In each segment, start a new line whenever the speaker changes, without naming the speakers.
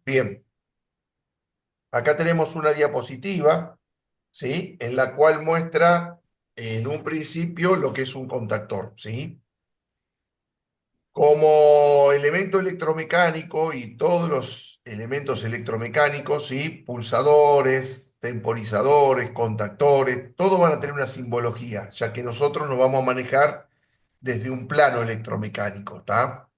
Bien, acá tenemos una diapositiva, ¿sí? En la cual muestra en un principio lo que es un contactor, ¿sí? Como elemento electromecánico y todos los elementos electromecánicos, ¿sí? Pulsadores, temporizadores, contactores, todos van a tener una simbología, ya que nosotros nos vamos a manejar desde un plano electromecánico, ¿está?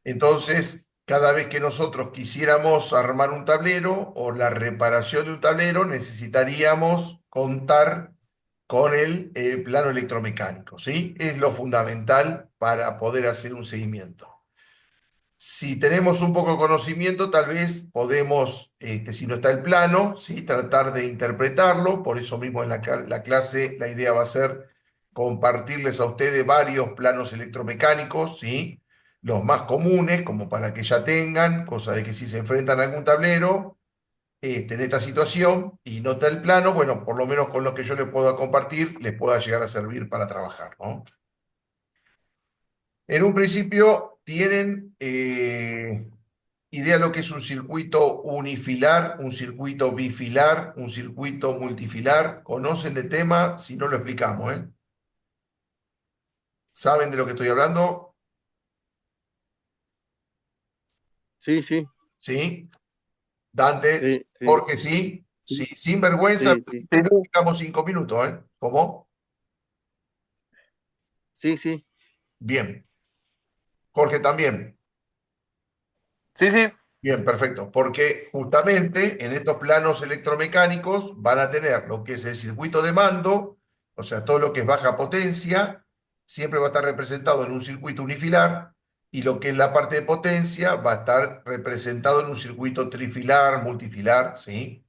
Entonces, cada vez que nosotros quisiéramos armar un tablero o la reparación de un tablero, necesitaríamos contar con el plano electromecánico, ¿sí? Es lo fundamental para poder hacer un seguimiento. Si tenemos un poco de conocimiento, tal vez podemos, si no está el plano, ¿sí? Tratar de interpretarlo. Por eso mismo en la clase la idea va a ser compartirles a ustedes varios planos electromecánicos, ¿sí? Los más comunes, como para que ya tengan, cosa de que si se enfrentan a algún tablero, en esta situación y no está el plano, bueno, por lo menos con lo que yo les pueda compartir, les pueda llegar a servir para trabajar, ¿no? En un principio tienen idea de lo que es un circuito unifilar, un circuito bifilar, un circuito multifilar. ¿Conocen de tema? Si no lo explicamos, ¿eh? ¿Saben de lo que estoy hablando?
Sí, sí,
¿Sí? Dante,
sí, sí,
Jorge, sí. Sí,
sí,
sin vergüenza,
sí, sí,
explicamos 5 minutos, ¿eh? ¿Cómo?
sí, sí,
Bien. Jorge también.
Sí, sí.
Bien, perfecto. Porque justamente en estos planos electromecánicos van a tener lo que es el circuito de mando, o sea, todo lo que es baja potencia, siempre va a estar representado en un circuito unifilar, y lo que es la parte de potencia va a estar representado en un circuito trifilar, multifilar, ¿sí?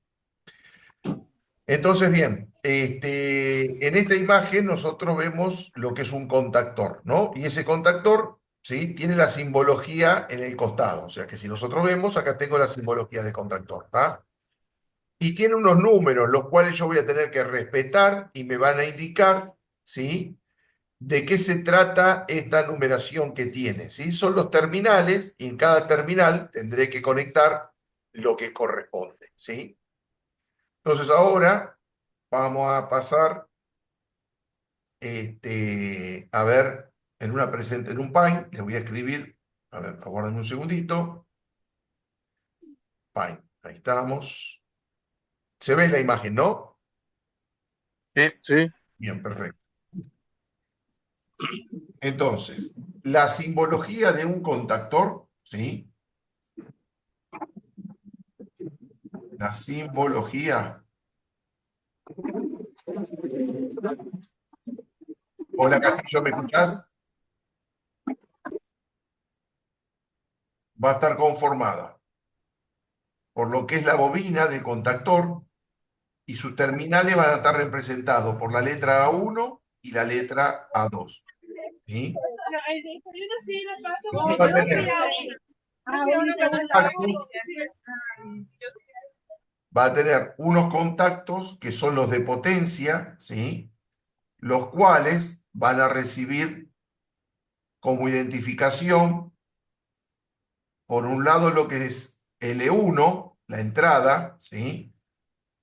Entonces, bien, en esta imagen nosotros vemos lo que es un contactor, ¿no? Y ese contactor, ¿sí? Tiene la simbología en el costado. O sea que si nosotros vemos, acá tengo la simbología de contactor, ¿tá? Y tiene unos números, los cuales yo voy a tener que respetar y me van a indicar, ¿sí? De qué se trata esta numeración que tiene, ¿sí? Son los terminales y en cada terminal tendré que conectar lo que corresponde, ¿sí? Entonces ahora vamos a pasar a ver, en un Paint, le voy a escribir, a ver, aguarden un segundito, Paint, ahí estamos. Se ve la imagen, ¿no?
Sí.
sí,
Bien, perfecto. Entonces, la simbología de un contactor, ¿sí? La simbología. Hola Castillo, ¿me escuchás? Va a estar conformada por lo que es la bobina del contactor y sus terminales van a estar representados por la letra A1 y la letra A2, ¿sí? Usted va a tener contactos, va a tener unos contactos que son los de potencia, ¿sí? Los cuales van a recibir como identificación, por un lado, lo que es L1, la entrada, ¿sí?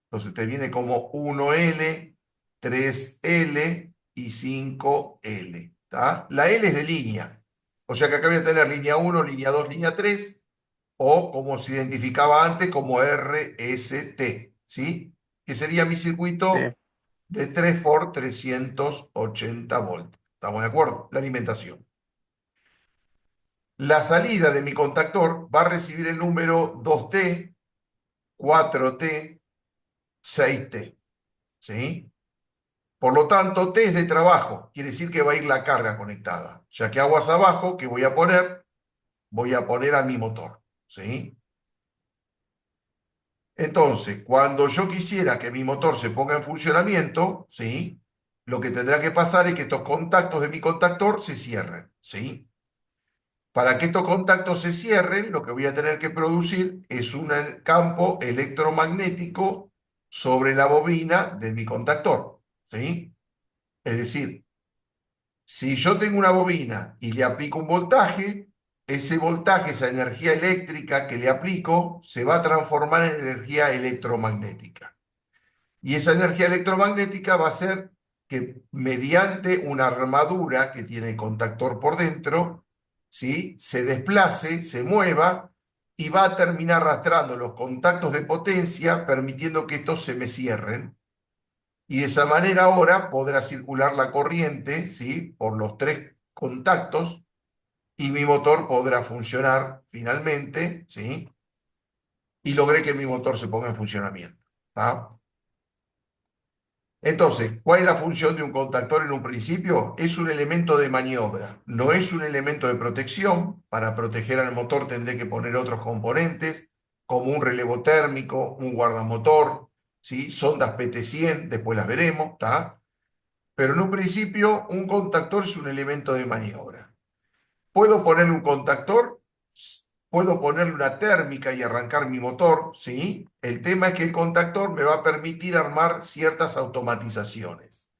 Entonces te viene como 1L, 3L y 5L, ¿tá? La L es de línea, o sea que acá voy a tener línea 1, línea 2, línea 3, o como se identificaba antes como RST, ¿sí? Que sería mi circuito
Sí.
de 3 por 380 voltios. ¿Estamos de acuerdo? La alimentación. La salida de mi contactor va a recibir el número 2T, 4T, 6T, ¿sí? Por lo tanto, T es de trabajo, quiere decir que va a ir la carga conectada. O sea que aguas abajo, que voy a poner? Voy a poner a mi motor, ¿sí? Entonces, cuando yo quisiera que mi motor se ponga en funcionamiento, ¿sí? Lo que tendrá que pasar es que estos contactos de mi contactor se cierren, ¿sí? Para que estos contactos se cierren, lo que voy a tener que producir es un campo electromagnético sobre la bobina de mi contactor, ¿sí? Es decir, si yo tengo una bobina y le aplico un voltaje, ese voltaje, esa energía eléctrica que le aplico, se va a transformar en energía electromagnética. Y esa energía electromagnética va a hacer que mediante una armadura que tiene el contactor por dentro, ¿sí?, se desplace, se mueva y va a terminar arrastrando los contactos de potencia, permitiendo que estos se me cierren. Y de esa manera ahora podrá circular la corriente, ¿sí?, por los tres contactos y mi motor podrá funcionar finalmente, ¿sí? Y logré que mi motor se ponga en funcionamiento, ¿tá? Entonces, ¿cuál es la función de un contactor en un principio? Es un elemento de maniobra, no es un elemento de protección. Para proteger al motor tendré que poner otros componentes, como un relevo térmico, un guardamotor, ¿sí?, sondas PT100, después las veremos, ¿tá? Pero en un principio, un contactor es un elemento de maniobra. ¿Puedo ponerle un contactor? Puedo ponerle una térmica y arrancar mi motor, ¿sí? El tema es que el contactor me va a permitir armar ciertas automatizaciones.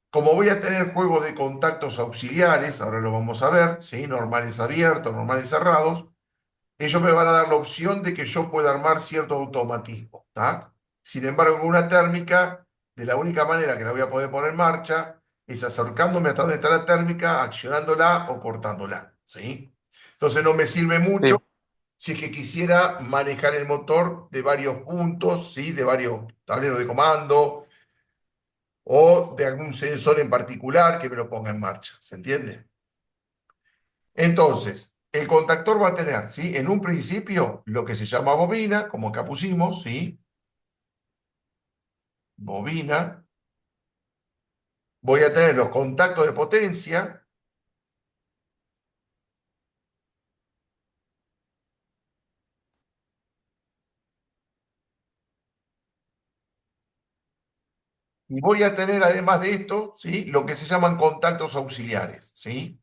Como voy a tener juego de contactos auxiliares, ahora lo vamos a ver, ¿sí?, normales abiertos, normales cerrados, ellos me van a dar la opción de que yo pueda armar cierto automatismo, ¿tá? Sin embargo, con una térmica, de la única manera que la voy a poder poner en marcha es acercándome hasta donde está la térmica, accionándola o cortándola, ¿sí? Entonces no me sirve mucho
Sí.
si es que quisiera manejar el motor de varios puntos, ¿sí?, de varios tableros de comando o de algún sensor en particular que me lo ponga en marcha, ¿se entiende? Entonces, el contactor va a tener, ¿sí?, en un principio lo que se llama bobina, como acá pusimos, ¿sí? Bobina. Voy a tener los contactos de potencia. Y voy a tener, además de esto, ¿sí?, lo que se llaman contactos auxiliares, ¿sí?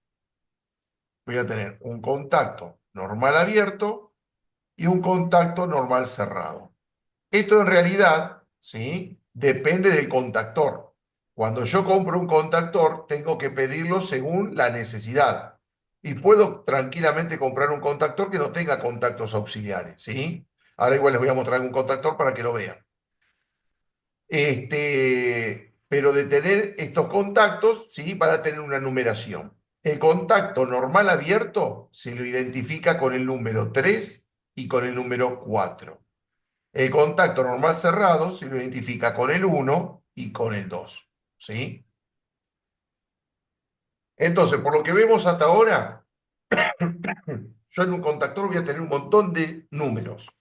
Voy a tener un contacto normal abierto y un contacto normal cerrado. Esto en realidad, ¿sí?, depende del contactor. Cuando yo compro un contactor, tengo que pedirlo según la necesidad. Y puedo tranquilamente comprar un contactor que no tenga contactos auxiliares, ¿sí? Ahora igual les voy a mostrar un contactor para que lo vean. Pero de tener estos contactos, ¿sí?, van a tener una numeración. El contacto normal abierto se lo identifica con el número 3 y con el número 4. El contacto normal cerrado se lo identifica con el 1 y con el 2, ¿sí? Entonces, por lo que vemos hasta ahora, yo en un contactor voy a tener un montón de números.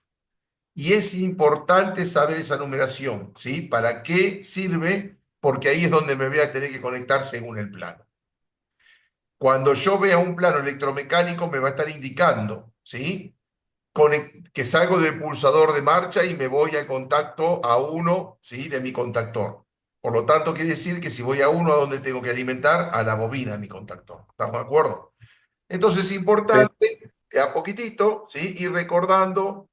Y es importante saber esa numeración, ¿sí? ¿Para qué sirve? Porque ahí es donde me voy a tener que conectar según el plano. Cuando yo vea un plano electromecánico me va a estar indicando, ¿sí?, que salgo del pulsador de marcha y me voy al contacto A1, ¿sí?, de mi contactor. Por lo tanto, quiere decir que si voy a 1, ¿a dónde tengo que alimentar? A la bobina de mi contactor. ¿Estamos de acuerdo? Entonces es
Sí.
importante, a poquitito, ¿sí?, ir recordando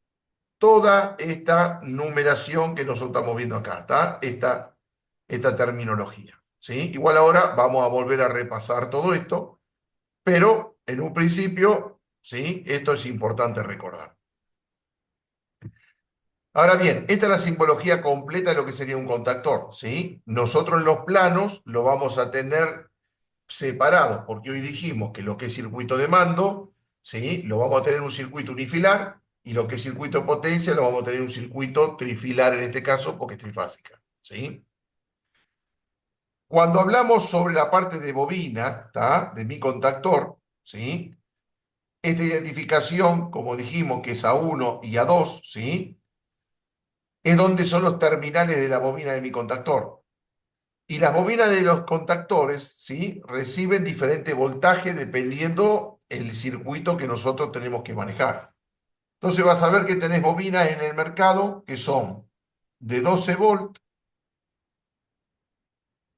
toda esta numeración que nosotros estamos viendo acá, ¿está? Esta terminología, ¿sí? Igual ahora vamos a volver a repasar todo esto, pero en un principio, ¿sí?, esto es importante recordar. Ahora bien, esta es la simbología completa de lo que sería un contactor, ¿sí? Nosotros en los planos lo vamos a tener separado, porque hoy dijimos que lo que es circuito de mando, ¿sí?, lo vamos a tener en un circuito unifilar, y lo que es circuito de potencia lo vamos a tener en un circuito trifilar en este caso, porque es trifásica, ¿sí? Cuando hablamos sobre la parte de bobina, ¿está?, de mi contactor, ¿sí?, esta identificación, como dijimos, que es A1 y A2, ¿sí?, es donde son los terminales de la bobina de mi contactor. Y las bobinas de los contactores, ¿sí?, reciben diferente voltaje dependiendo el circuito que nosotros tenemos que manejar. Entonces vas a ver que tenés bobinas en el mercado que son de 12 volt,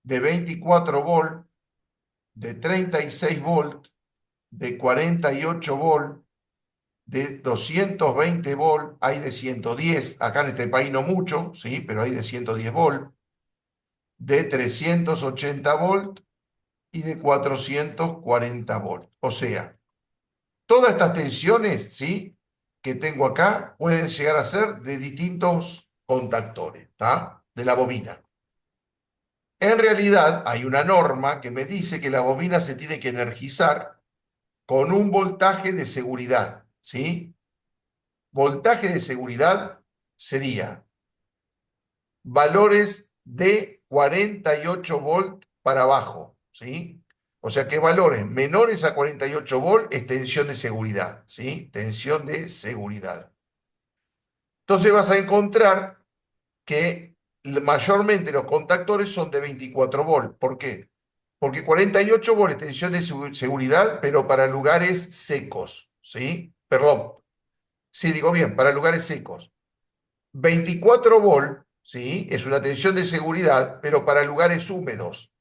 de 24 volt, de 36 volt, de 48 volt, de 220 volt, hay de 110, acá en este país no mucho, ¿sí?, pero hay de 110 volt, de 380 volt y de 440 volt. O sea, todas estas tensiones, ¿sí? Que tengo acá pueden llegar a ser de distintos contactores, ¿está? De la bobina. En realidad hay una norma que me dice que la bobina se tiene que energizar con un voltaje de seguridad, ¿sí? Voltaje de seguridad sería valores de 48 volt para abajo, ¿sí? O sea que valores menores a 48 volt es tensión de seguridad, ¿sí? Tensión de seguridad. Entonces vas a encontrar que mayormente los contactores son de 24 volt. ¿Por qué? Porque 48 volt es tensión de seguridad, pero para lugares secos, ¿sí? Perdón, sí, digo bien, para lugares secos. 24 volt, ¿sí? Es una tensión de seguridad, pero para lugares húmedos.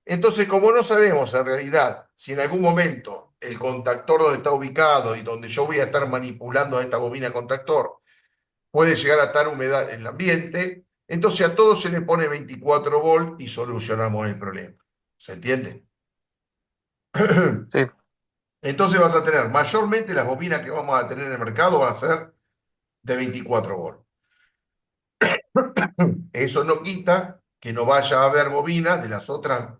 Entonces, como no sabemos en realidad si en algún momento el contactor donde está ubicado y donde yo voy a estar manipulando a esta bobina contactor puede llegar a estar humedad en el ambiente, entonces a todo se le pone 24 volt y solucionamos el problema. ¿Se entiende?
Sí.
Entonces vas a tener, mayormente las bobinas que vamos a tener en el mercado van a ser de 24 volt. Eso no quita que no vaya a haber bobinas de las otras,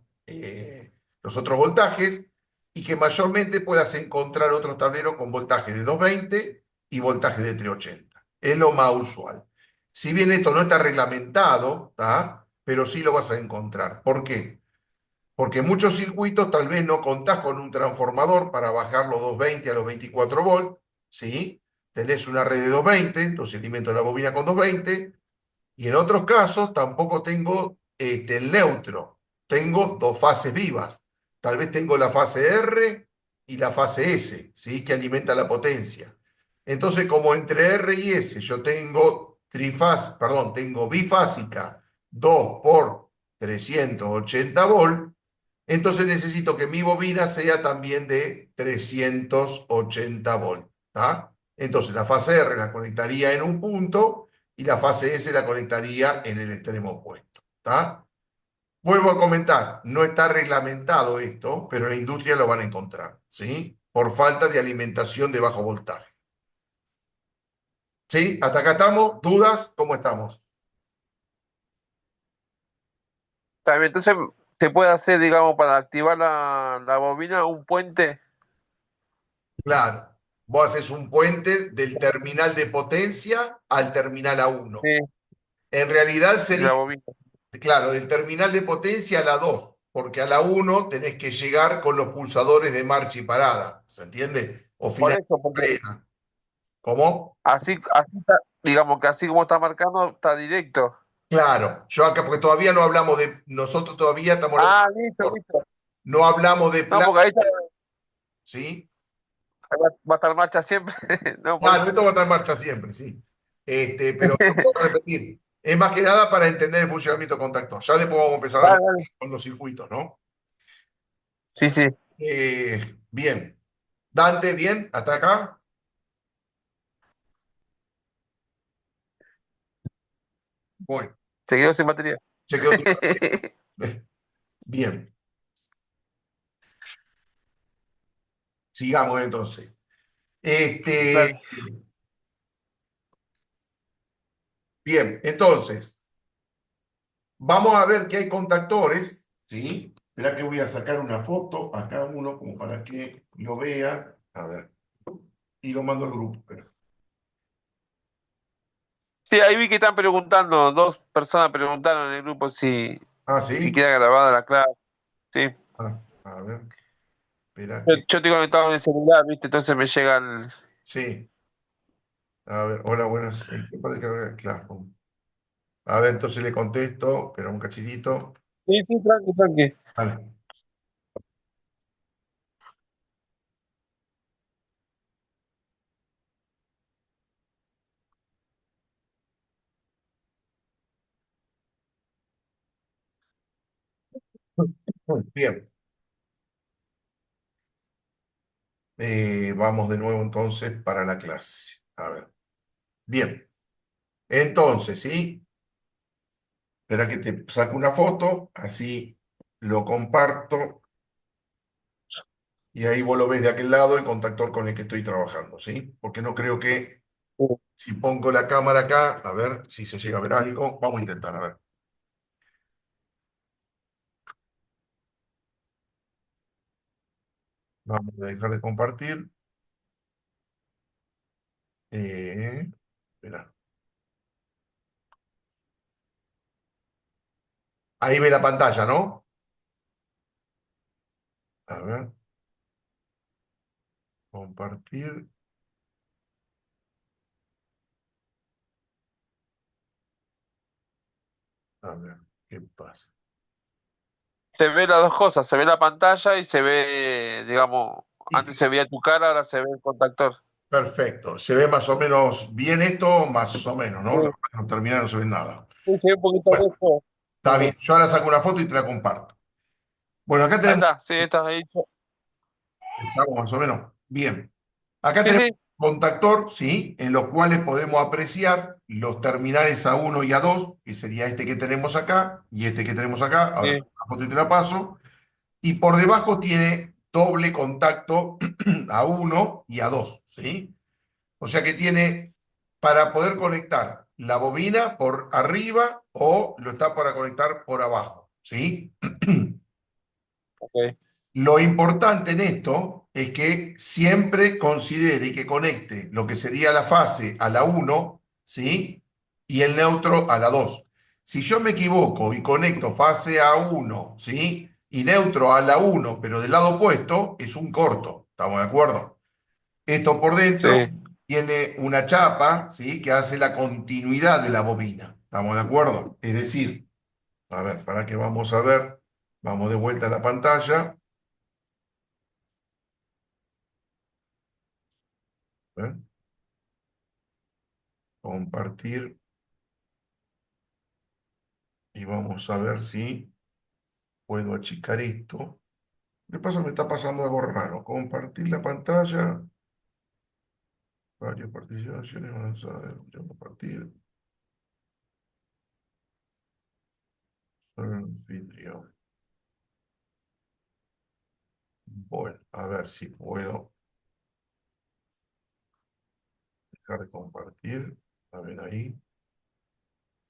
los otros voltajes y que mayormente puedas encontrar otros tableros con voltaje de 220 y voltaje de 380. Es lo más usual. Si bien esto no está reglamentado, ¿tá? Pero sí lo vas a encontrar. ¿Por qué? Porque en muchos circuitos tal vez no contás con un transformador para bajar los 220 a los 24 volt, ¿sí? Tenés una red de 220, entonces alimento la bobina con 220, y en otros casos tampoco tengo el neutro. Tengo dos fases vivas. Tal vez tengo la fase R y la fase S, ¿sí? Que alimenta la potencia. Entonces, como entre R y S yo tengo tengo bifásica 2 por 380 volt, entonces necesito que mi bobina sea también de 380 volt. ¿Tá? Entonces la fase R la conectaría en un punto y la fase S la conectaría en el extremo opuesto. ¿Tá? Vuelvo a comentar, no está reglamentado esto, pero en la industria lo van a encontrar, ¿sí? Por falta de alimentación de bajo voltaje. ¿Sí? ¿Hasta acá estamos? ¿Dudas? ¿Cómo estamos?
También, entonces, se puede hacer, digamos, para activar la bobina, un puente.
Claro. Vos haces un puente del terminal de potencia al terminal A1.
Sí,
En realidad
y la
sería,
bobina.
claro, del terminal de potencia a la 2, porque a la 1 tenés que llegar con los pulsadores de marcha y parada, ¿se entiende? O
Por
final
eso,
de
porque
carrera. ¿Cómo?
digamos que así como está marcando, está directo.
Claro, yo acá, porque todavía no hablamos de, nosotros todavía estamos hablando
Ah,
de
listo,
motor,
listo.
no hablamos de
No,
plan,
porque
¿sí?
ahí va a estar marcha siempre. No, por
Claro,
eso.
esto va a estar en marcha siempre, sí. Pero lo puedo repetir. Es más que nada para entender el funcionamiento contactor. Ya después vamos a empezar a
Dale,
hablar
dale.
con los circuitos, ¿no?
Sí, sí.
Bien. Dante, bien, hasta acá. Bueno,
Se quedó sin batería.
se quedó sin batería. Bien, sigamos entonces. Este,
Dale.
bien, entonces, vamos a ver que hay contactores, ¿sí? Espera que voy a sacar una foto a cada uno como para que lo vean. A ver, y lo mando al grupo. Espera.
Sí, ahí vi que están preguntando, dos personas preguntaron en el grupo
Ah,
si
¿sí?
queda grabada la clase. Sí.
Ah, a ver, espera
Yo,
que...
yo estoy conectado en el celular, ¿viste? Entonces me llega el.
Sí, a ver, hola, buenas. ¿Qué parte que Classroom? A ver, entonces le contesto, pero un cachitito.
Sí, sí, tranqui, tranqui.
Vale. Bien, vamos de nuevo entonces para la clase. A ver, bien. Entonces, ¿sí? Espera que te saco una foto, así lo comparto. Y ahí vos lo ves de aquel lado el contactor con el que estoy trabajando, ¿sí? Porque no creo que
Sí.
si pongo la cámara acá, a ver si se llega a ver algo. Vamos a intentar, a ver. Vamos a dejar de compartir. Espera. Ahí ve la pantalla, ¿no? A ver, compartir. A ver, ¿qué pasa?
Se ve las dos cosas, se ve la pantalla y se ve, digamos,
Y
antes se veía tu cara, ahora se ve el contactor.
perfecto. Se ve más o menos bien esto, más o menos,
Sí,
¿no? No termina, no se ve nada.
sí, se ve un poquito
Bueno,
lejos.
está bien. Yo ahora saco una foto y te la comparto. Bueno, acá
Ahí
tenemos,
está, sí, está ahí.
estamos más o menos bien. Acá
Sí,
tenemos
sí,
un contactor, ¿sí? En los cuales podemos apreciar los terminales A1 y A2, que sería este que tenemos acá y este que tenemos acá. Ahora
sí,
saco una foto y te la paso. Y por debajo tiene doble contacto A1 y A2, ¿sí? O sea que tiene para poder conectar la bobina por arriba o lo está para conectar por abajo, ¿sí?
ok,
Lo importante en esto es que siempre considere que conecte lo que sería la fase a la 1, ¿sí? Y el neutro a la 2. Si yo me equivoco y conecto fase a 1, ¿sí? Y neutro a la 1, pero del lado opuesto, es un corto. ¿Estamos de acuerdo? Esto por
sí,
dentro tiene una chapa, ¿sí? Que hace la continuidad de la bobina. ¿Estamos de acuerdo? Es decir, a ver, para que vamos a ver, vamos de vuelta a la pantalla. ¿Eh? Compartir y vamos a ver si puedo achicar esto. ¿Qué pasa? Me está pasando algo raro. Compartir la pantalla. Varias participaciones. Vamos a ver. Ya compartir. Anfitrión. Bueno, a ver si puedo dejar de compartir. A ver ahí.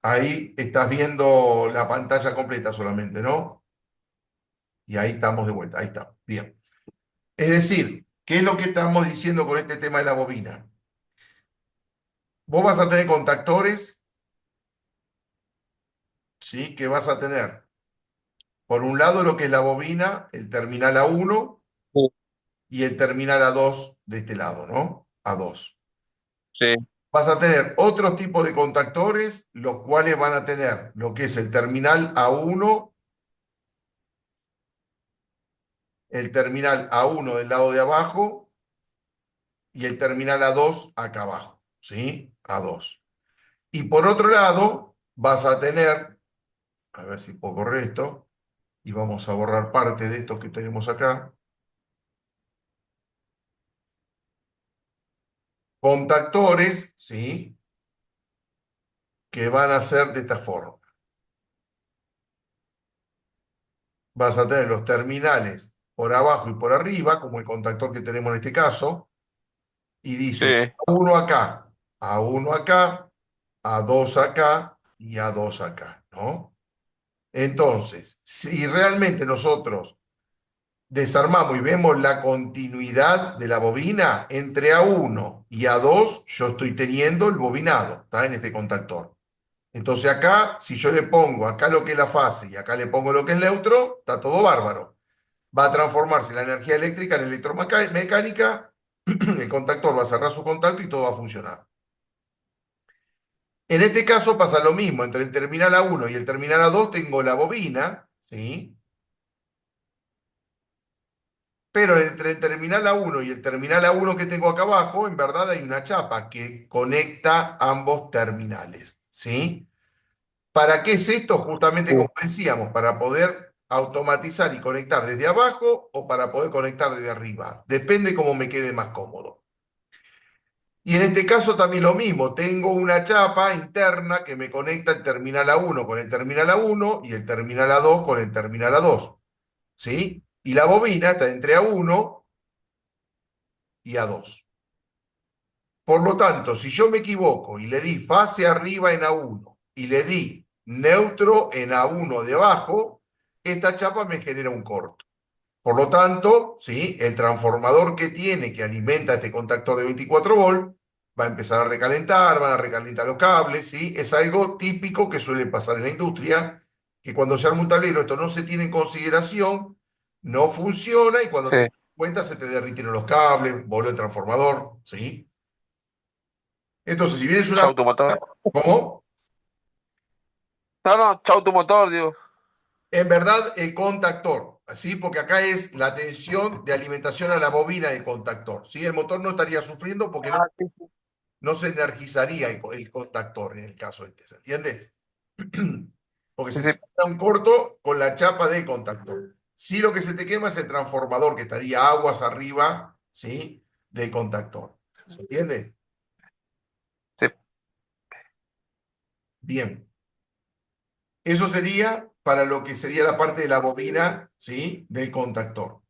Ahí estás viendo la pantalla completa solamente, ¿no? Y ahí estamos de vuelta. Ahí está. Bien. Es decir, ¿qué es lo que estamos diciendo con este tema de la bobina? Vos vas a tener contactores, ¿sí? Que vas a tener, por un lado, lo que es la bobina, el terminal A1
sí,
y el terminal A2 de este lado, ¿no? A2.
sí,
Vas a tener otro tipo de contactores, los cuales van a tener lo que es el terminal A1, el terminal A1 del lado de abajo y el terminal A2 acá abajo, ¿sí? A2. Y por otro lado, vas a tener, a ver si puedo correr esto, y vamos a borrar parte de esto que tenemos acá, contactores, ¿sí? Que van a ser de esta forma. Vas a tener los terminales por abajo y por arriba, como el contactor que tenemos en este caso, y
sí,
dice A1 acá, A1 acá, A2 acá y A2 acá, ¿no? Entonces, si realmente nosotros desarmamos y vemos la continuidad de la bobina, entre A1 y A2 yo estoy teniendo el bobinado, ¿está? En este contactor. Entonces acá, si yo le pongo acá lo que es la fase y acá le pongo lo que es neutro, está todo bárbaro. Va a transformarse la energía eléctrica en electromecánica, el contactor va a cerrar su contacto y todo va a funcionar. En este caso pasa lo mismo, entre el terminal A1 y el terminal A2 tengo la bobina, ¿sí? Pero entre el terminal A1 y el terminal A1 que tengo acá abajo, en verdad hay una chapa que conecta ambos terminales, ¿sí? ¿Para qué es esto? Justamente
sí.
como decíamos, para poder automatizar y conectar desde abajo o para poder conectar desde arriba. Depende cómo me quede más cómodo. Y en este caso también lo mismo, tengo una chapa interna que me conecta el terminal A1 con el terminal A1 y el terminal A2 con el terminal A2, ¿sí? Y la bobina está entre A1 y A2. Por lo tanto, si yo me equivoco y le di fase arriba en A1 y le di neutro en A1 debajo, esta chapa me genera un corto. Por lo tanto, ¿sí? El transformador que tiene, que alimenta este contactor de 24 volt, va a empezar a recalentar, van a recalentar los cables, ¿sí? Es algo típico que suele pasar en la industria, que cuando se arma un tablero esto no se tiene en consideración, no funciona y cuando te
Sí.
das cuenta se te derriten los cables, voló el transformador, ¿sí? Entonces, si bien es una...
Chau tu motor.
¿Cómo?
No, no, chau tu motor, digo.
En verdad, el contactor, ¿sí? Porque acá es la tensión de alimentación a la bobina del contactor, ¿sí? El motor no estaría sufriendo porque
Ah, sí, sí.
no se energizaría el contactor en el caso este, ¿se entiende? Porque
Sí,
se
sí.
te queda un corto con la chapa del contactor. Sí, lo que se te quema es el transformador, que estaría aguas arriba, ¿sí? Del contactor. ¿Se entiende?
Sí.
Bien. Eso sería para lo que sería la parte de la bobina, ¿sí? Del contactor.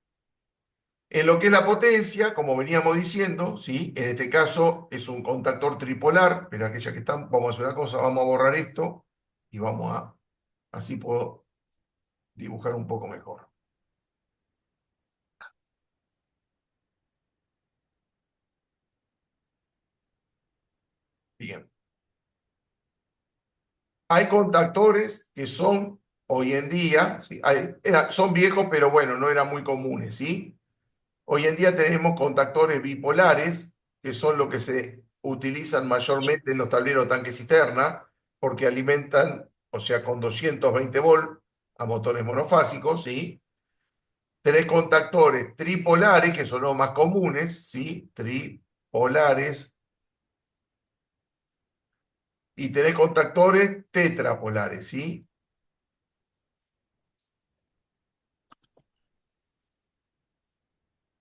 En lo que es la potencia, como veníamos diciendo, ¿sí? En este caso es un contactor tripolar, pero aquella que están, vamos a hacer una cosa, vamos a borrar esto y vamos a, así puedo dibujar un poco mejor. Bien. Hay contactores que son hoy en día, ¿sí? Son viejos, pero bueno, no eran muy comunes, ¿sí? Hoy en día tenemos contactores bipolares, que son los que se utilizan mayormente en los tableros tanque cisterna, porque alimentan, o sea, con 220 volt a motores monofásicos, ¿sí? Tenés contactores tripolares, que son los más comunes, ¿sí? Tripolares. Y tenés contactores tetrapolares, ¿sí?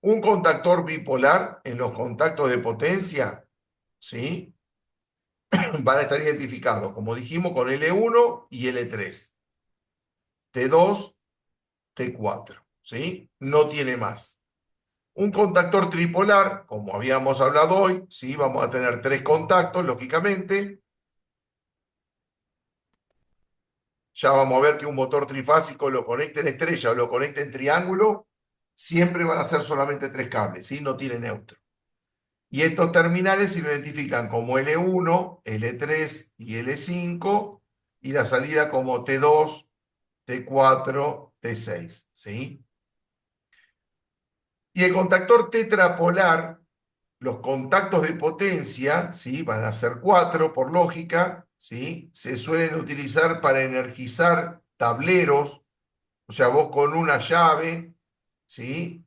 Un contactor bipolar en los contactos de potencia, ¿sí? Van a estar identificados, como dijimos, con L1 y L3. T2, T4, ¿sí? No tiene más. Un contactor tripolar, como habíamos hablado hoy, ¿sí? Vamos a tener tres contactos, lógicamente. Ya vamos a ver que un motor trifásico lo conecte en estrella o lo conecte en triángulo, siempre van a ser solamente tres cables, ¿sí? No tiene neutro. Y estos terminales se identifican como L1, L3 y L5, y la salida como T2, T4, T6, ¿sí? Y el contactor tetrapolar, los contactos de potencia, ¿sí? Van a ser cuatro por lógica, ¿sí? Se suelen utilizar para energizar tableros, o sea, vos con una llave, ¿sí?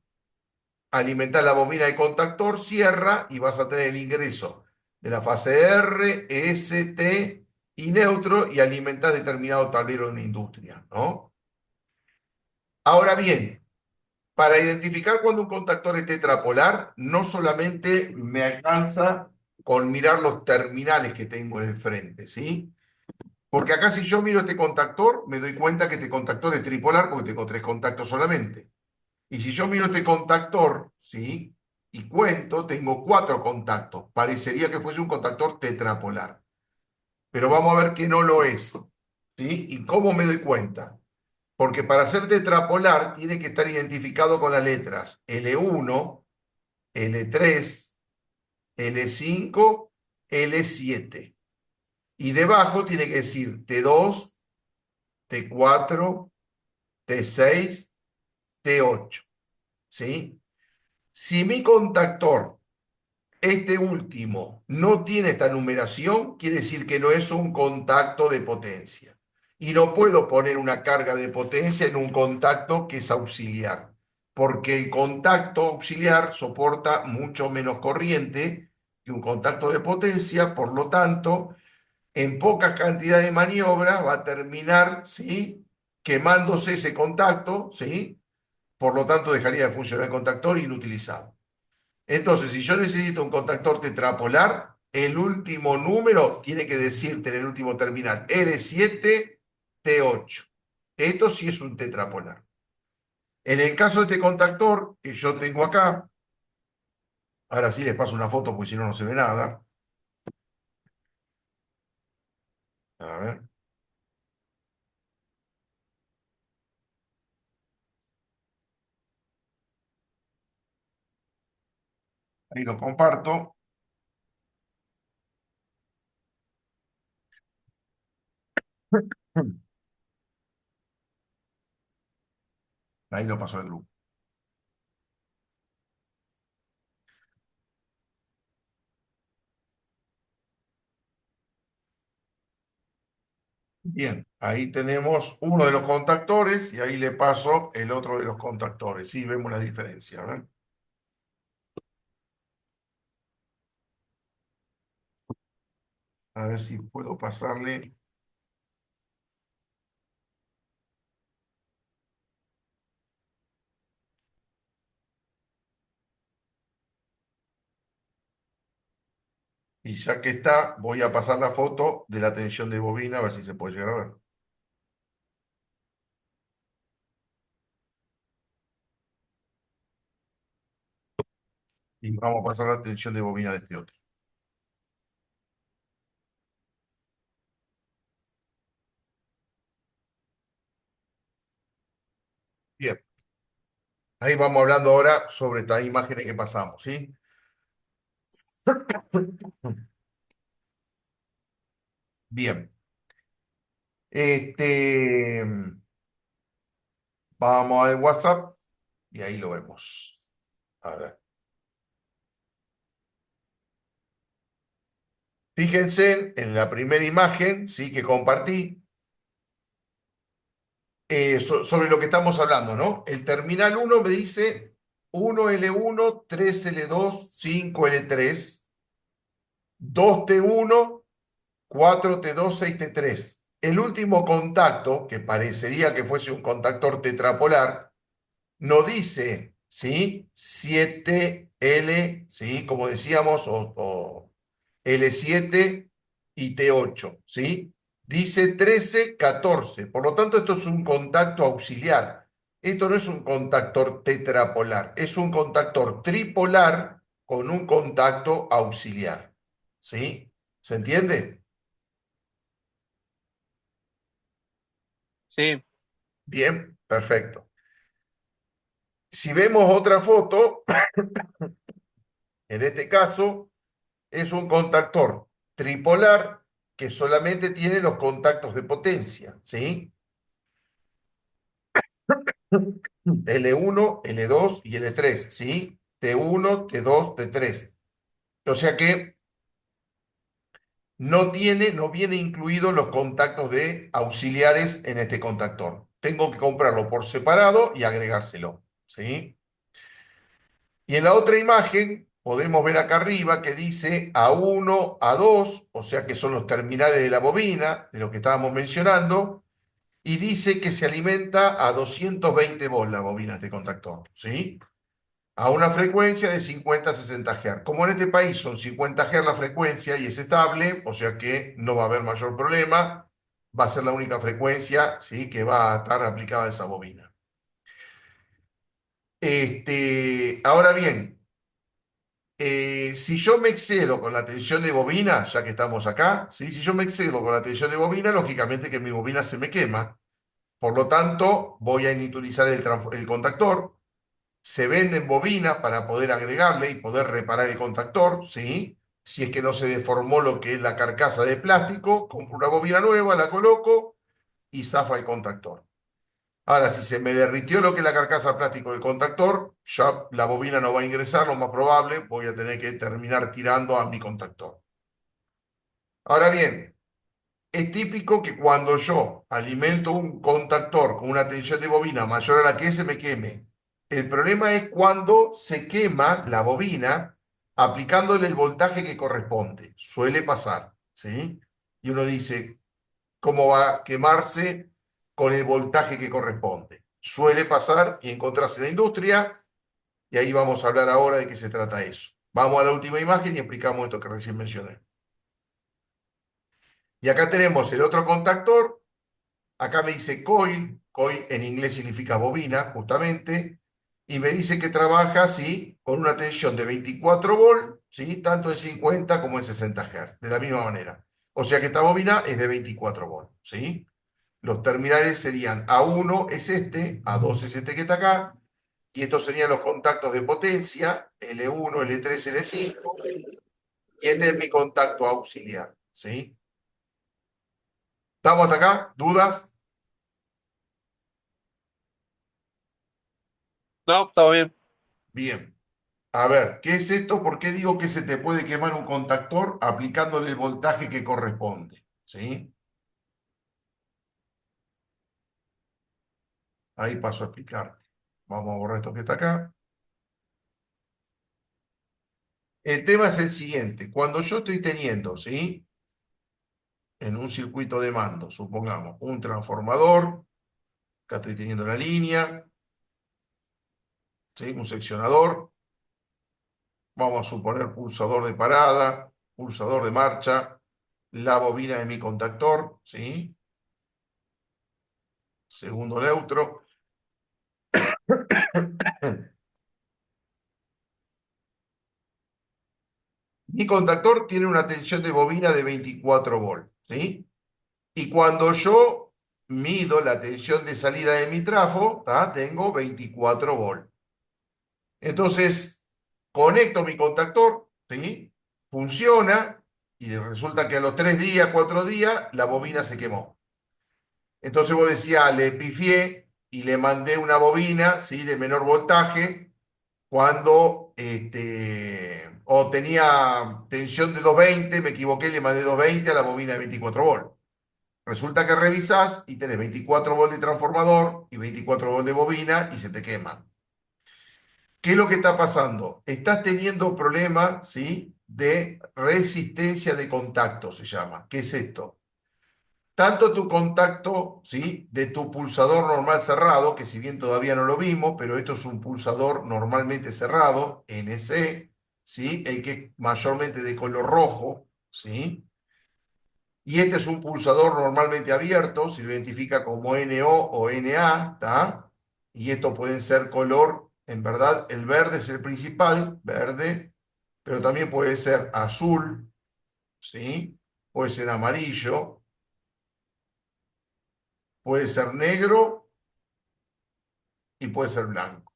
Alimentás la bobina de contactor, cierra y vas a tener el ingreso de la fase R, S, T y neutro y alimentás determinado tablero en la industria, ¿no? Ahora bien, para identificar cuando un contactor es tetrapolar, no solamente me alcanza con mirar los terminales que tengo en el frente, ¿sí? Porque acá si yo miro este contactor, me doy cuenta que este contactor es tripolar porque tengo tres contactos solamente. Y si yo miro este contactor, ¿sí? Y cuento, tengo cuatro contactos. Parecería que fuese un contactor tetrapolar. Pero vamos a ver que no lo es, ¿sí? ¿Y cómo me doy cuenta? Porque para ser tetrapolar tiene que estar identificado con las letras L1, L3, L5, L7. Y debajo tiene que decir T2, T4, T6, T8. ¿Sí? Si mi contactor, este último, no tiene esta numeración, quiere decir que no es un contacto de potencia. Y no puedo poner una carga de potencia en un contacto que es auxiliar, porque el contacto auxiliar soporta mucho menos corriente que un contacto de potencia, por lo tanto, en poca cantidad de maniobra va a terminar, ¿sí? Quemándose ese contacto, ¿sí? Por lo tanto, dejaría de funcionar el contactor inutilizado. Entonces, si yo necesito un contactor tetrapolar, el último número tiene que decirte en el último terminal R7, T8. Esto sí es un tetrapolar. En el caso de este contactor que yo tengo acá, Ahora sí les paso una foto porque si no, no se ve nada. A ver. Ahí lo comparto. Ahí lo paso al grupo. Bien, ahí tenemos uno de los contactores y ahí le paso el otro de los contactores. Sí, vemos la diferencia. A ver si puedo pasarle. Y ya que está, voy a pasar la foto de la tensión de bobina, a ver si se puede llegar a ver. Y vamos a pasar la tensión de bobina de este otro. Bien, ahí vamos hablando ahora sobre estas imágenes que pasamos, ¿sí? Bien, este, vamos al WhatsApp y ahí lo vemos. A ver. Fíjense en la primera imagen, sí, que compartí, sobre lo que estamos hablando, ¿no? El terminal 1 me dice 1L1, 3L2, 5L3, 2T1, 4T2, 6T3. El último contacto, que parecería que fuese un contactor tetrapolar, no dice, ¿sí? 7L, ¿sí? Como decíamos, o L7 y T8, ¿sí? Dice 13, 14. Por lo tanto, esto es un contacto auxiliar. Esto no es un contactor tetrapolar, es un contactor tripolar con un contacto auxiliar, ¿sí? ¿Se entiende?
Sí,
Bien, perfecto. Si vemos otra foto, en este caso, es un contactor tripolar que solamente tiene los contactos de potencia, ¿sí? L1, L2 y L3, ¿sí? T1, T2, T3. O sea que no viene incluido los contactos de auxiliares en este contactor. Tengo que comprarlo por separado y agregárselo, ¿sí? Y en la otra imagen podemos ver acá arriba que dice A1, A2, o sea que son los terminales de la bobina, de lo que estábamos mencionando, y dice que se alimenta a 220 volts la bobina, este contactor, ¿sí? A una frecuencia de 50 a 60 Hz. Como en este país son 50 Hz la frecuencia y es estable, o sea que no va a haber mayor problema, va a ser la única frecuencia, ¿sí?, que va a estar aplicada a esa bobina. Ahora bien, si yo me excedo con la tensión de bobina, ya que estamos acá, ¿sí? Si yo me excedo con la tensión de bobina, lógicamente que mi bobina se me quema. Por lo tanto, voy a inutilizar el contactor. Se venden bobinas para poder agregarle y poder reparar el contactor, ¿sí? Si es que no se deformó lo que es la carcasa de plástico, compro una bobina nueva, la coloco y zafa el contactor. Ahora, si se me derritió lo que es la carcasa de plástico del contactor, ya la bobina no va a ingresar, lo más probable, voy a tener que terminar tirando a mi contactor. Ahora bien, es típico que cuando yo alimento un contactor con una tensión de bobina mayor a la que se me queme. El problema es cuando se quema la bobina aplicándole el voltaje que corresponde. Suele pasar, ¿sí? Y uno dice, ¿cómo va a quemarse con el voltaje que corresponde? Suele pasar y encontrarse en la industria, y ahí vamos a hablar ahora de qué se trata eso. Vamos a la última imagen y explicamos esto que recién mencioné. Y acá tenemos el otro contactor. Acá me dice coil, coil en inglés significa bobina, justamente. y me dice que trabaja, ¿sí? Con una tensión de 24 volt, ¿sí? Tanto en 50 como en 60 Hz, de la misma manera. O sea que esta bobina es de 24 volt, ¿sí? Los terminales serían A1 es este, A2 es este que está acá, y estos serían los contactos de potencia, L1, L3, L5, y este es mi contacto auxiliar, ¿sí? ¿Estamos hasta acá? ¿Dudas?
No, está bien.
Bien. A ver, ¿qué es esto? ¿Por qué digo que se te puede quemar un contactor aplicándole el voltaje que corresponde? ¿Sí? Ahí paso a explicarte. Vamos a borrar esto que está acá. El tema es el siguiente. Cuando yo estoy teniendo, ¿sí? En un circuito de mando, supongamos, un transformador, acá estoy teniendo la línea, ¿sí? Un seccionador, vamos a suponer pulsador de parada, pulsador de marcha, la bobina de mi contactor, ¿sí? Segundo neutro. Mi contactor tiene una tensión de bobina de 24 volts, ¿sí? Y cuando yo mido la tensión de salida de mi trafo, ¿tá? Tengo 24 volts. Entonces, conecto mi contactor, ¿sí? Funciona y resulta que a los 3 días, 4 días, la bobina se quemó. Entonces vos decías, le pifié y le mandé una bobina, ¿sí? De menor voltaje cuando o tenía tensión de 220, me equivoqué, le mandé 220 a la bobina de 24 volts. Resulta que revisás y tenés 24 volts de transformador y 24 volts de bobina y se te quema. ¿Qué es lo que está pasando? Estás teniendo problemas, ¿sí? De resistencia de contacto, se llama. ¿Qué es esto? Tanto tu contacto, ¿sí? De tu pulsador normal cerrado, que si bien todavía no lo vimos, pero esto es un pulsador normalmente cerrado, NC, ¿sí? El que es mayormente de color rojo, ¿sí? Y este es un pulsador normalmente abierto, se lo identifica como NO o NA, ¿está? Y esto puede ser color, en verdad, el verde es el principal, verde, pero también puede ser azul, ¿sí? Puede ser amarillo, puede ser negro y puede ser blanco,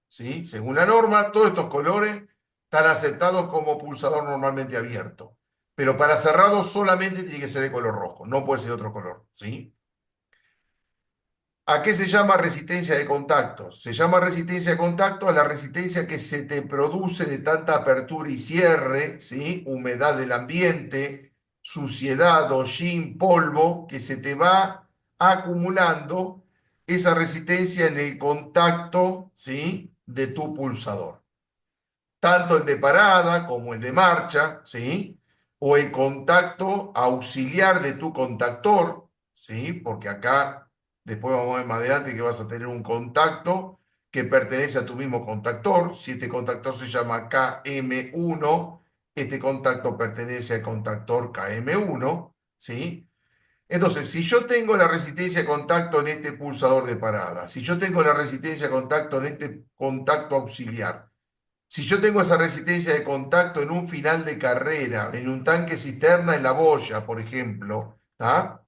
¿sí? Según la norma, todos estos colores están aceptados como pulsador normalmente abierto, pero para cerrado solamente tiene que ser de color rojo, no puede ser de otro color, ¿sí? ¿A qué se llama resistencia de contacto? Se llama resistencia de contacto a la resistencia que se te produce de tanta apertura y cierre, ¿sí? Humedad del ambiente, suciedad, hollín, polvo, que se te va acumulando esa resistencia en el contacto, ¿sí? De tu pulsador. Tanto el de parada como el de marcha, ¿sí? O el contacto auxiliar de tu contactor, ¿sí? Porque acá, después vamos a ver más adelante que vas a tener un contacto que pertenece a tu mismo contactor. Si este contactor se llama KM1, este contacto pertenece al contactor KM1, ¿sí? Entonces, si yo tengo la resistencia de contacto en este pulsador de parada, si yo tengo la resistencia de contacto en este contacto auxiliar, si yo tengo esa resistencia de contacto en un final de carrera, en un tanque cisterna en la boya, por ejemplo, ¿tá?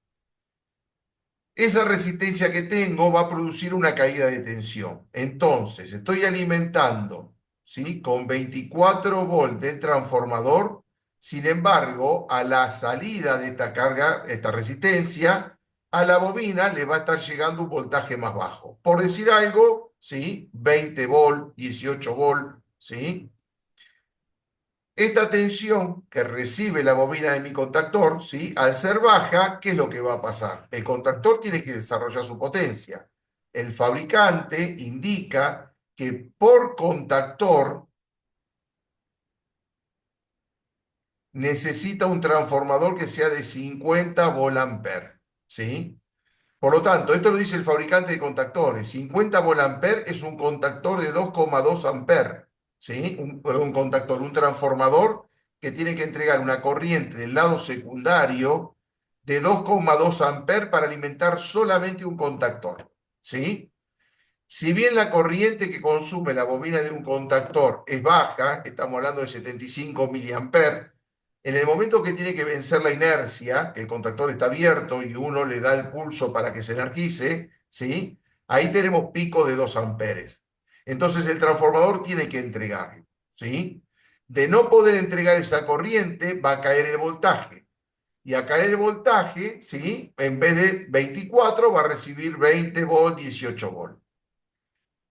Esa resistencia que tengo va a producir una caída de tensión. Entonces, estoy alimentando, ¿sí? Con 24 volts del transformador. Sin embargo, a la salida de esta carga, esta resistencia, a la bobina le va a estar llegando un voltaje más bajo. Por decir algo, ¿sí? 20 volts, 18 volts, ¿sí? Esta tensión que recibe la bobina de mi contactor, ¿sí? Al ser baja, ¿qué es lo que va a pasar? El contactor tiene que desarrollar su potencia. El fabricante indica que por contactor necesita un transformador que sea de 50 volt-ampere, ¿sí? Por lo tanto, esto lo dice el fabricante de contactores. 50 volt-ampere es un contactor de 2,2 amperes, ¿sí? Perdón, un contactor, un transformador que tiene que entregar una corriente del lado secundario de 2,2 amperes para alimentar solamente un contactor, ¿sí? Si bien la corriente que consume la bobina de un contactor es baja, estamos hablando de 75 miliamperes, en el momento que tiene que vencer la inercia, que el contactor está abierto y uno le da el pulso para que se energice, ¿sí? Ahí tenemos pico de 2 amperes. Entonces el transformador tiene que entregar, ¿sí? De no poder entregar esa corriente, va a caer el voltaje. Y a caer el voltaje, ¿sí? En vez de 24, va a recibir 20 volts, 18 volts.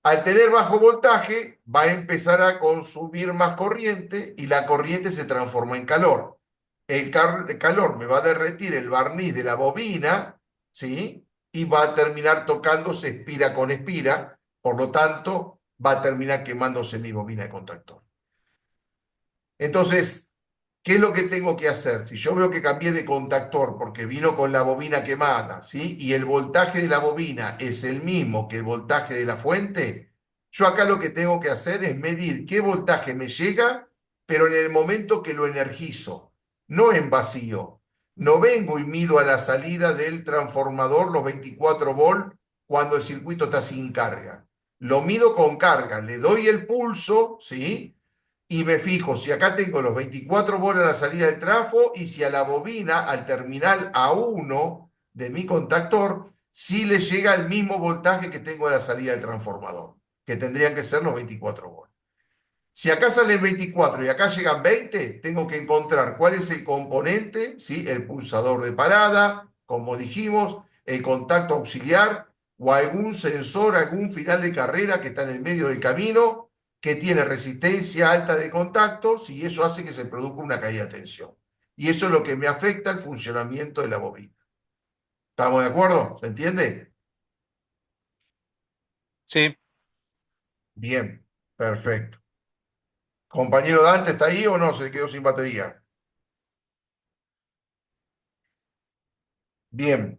Al tener bajo voltaje, va a empezar a consumir más corriente y la corriente se transforma en calor. El calor me va a derretir el barniz de la bobina, ¿sí? Y va a terminar tocándose espira con espira, por lo tanto, va a terminar quemándose mi bobina de contactor. Entonces, ¿qué es lo que tengo que hacer? Si yo veo que cambié de contactor porque vino con la bobina quemada, ¿sí? Y el voltaje de la bobina es el mismo que el voltaje de la fuente, yo acá lo que tengo que hacer es medir qué voltaje me llega, pero en el momento que lo energizo, no en vacío. No vengo y mido a la salida del transformador los 24 volts cuando el circuito está sin carga. Lo mido con carga, le doy el pulso, ¿sí? Y me fijo si acá tengo los 24 volts a la salida del trafo y si a la bobina, al terminal A1 de mi contactor, si le llega el mismo voltaje que tengo a la salida del transformador, que tendrían que ser los 24 volts. Si acá salen 24 y acá llegan 20, tengo que encontrar cuál es el componente, ¿sí? El pulsador de parada, como dijimos, el contacto auxiliar o algún sensor, algún final de carrera que está en el medio del camino que tiene resistencia alta de contactos y eso hace que se produzca una caída de tensión. Y eso es lo que me afecta el funcionamiento de la bobina. ¿Estamos de acuerdo? ¿Se entiende?
Sí,
Bien, perfecto. ¿Compañero Dante está ahí o no? ¿Se quedó sin batería? Bien.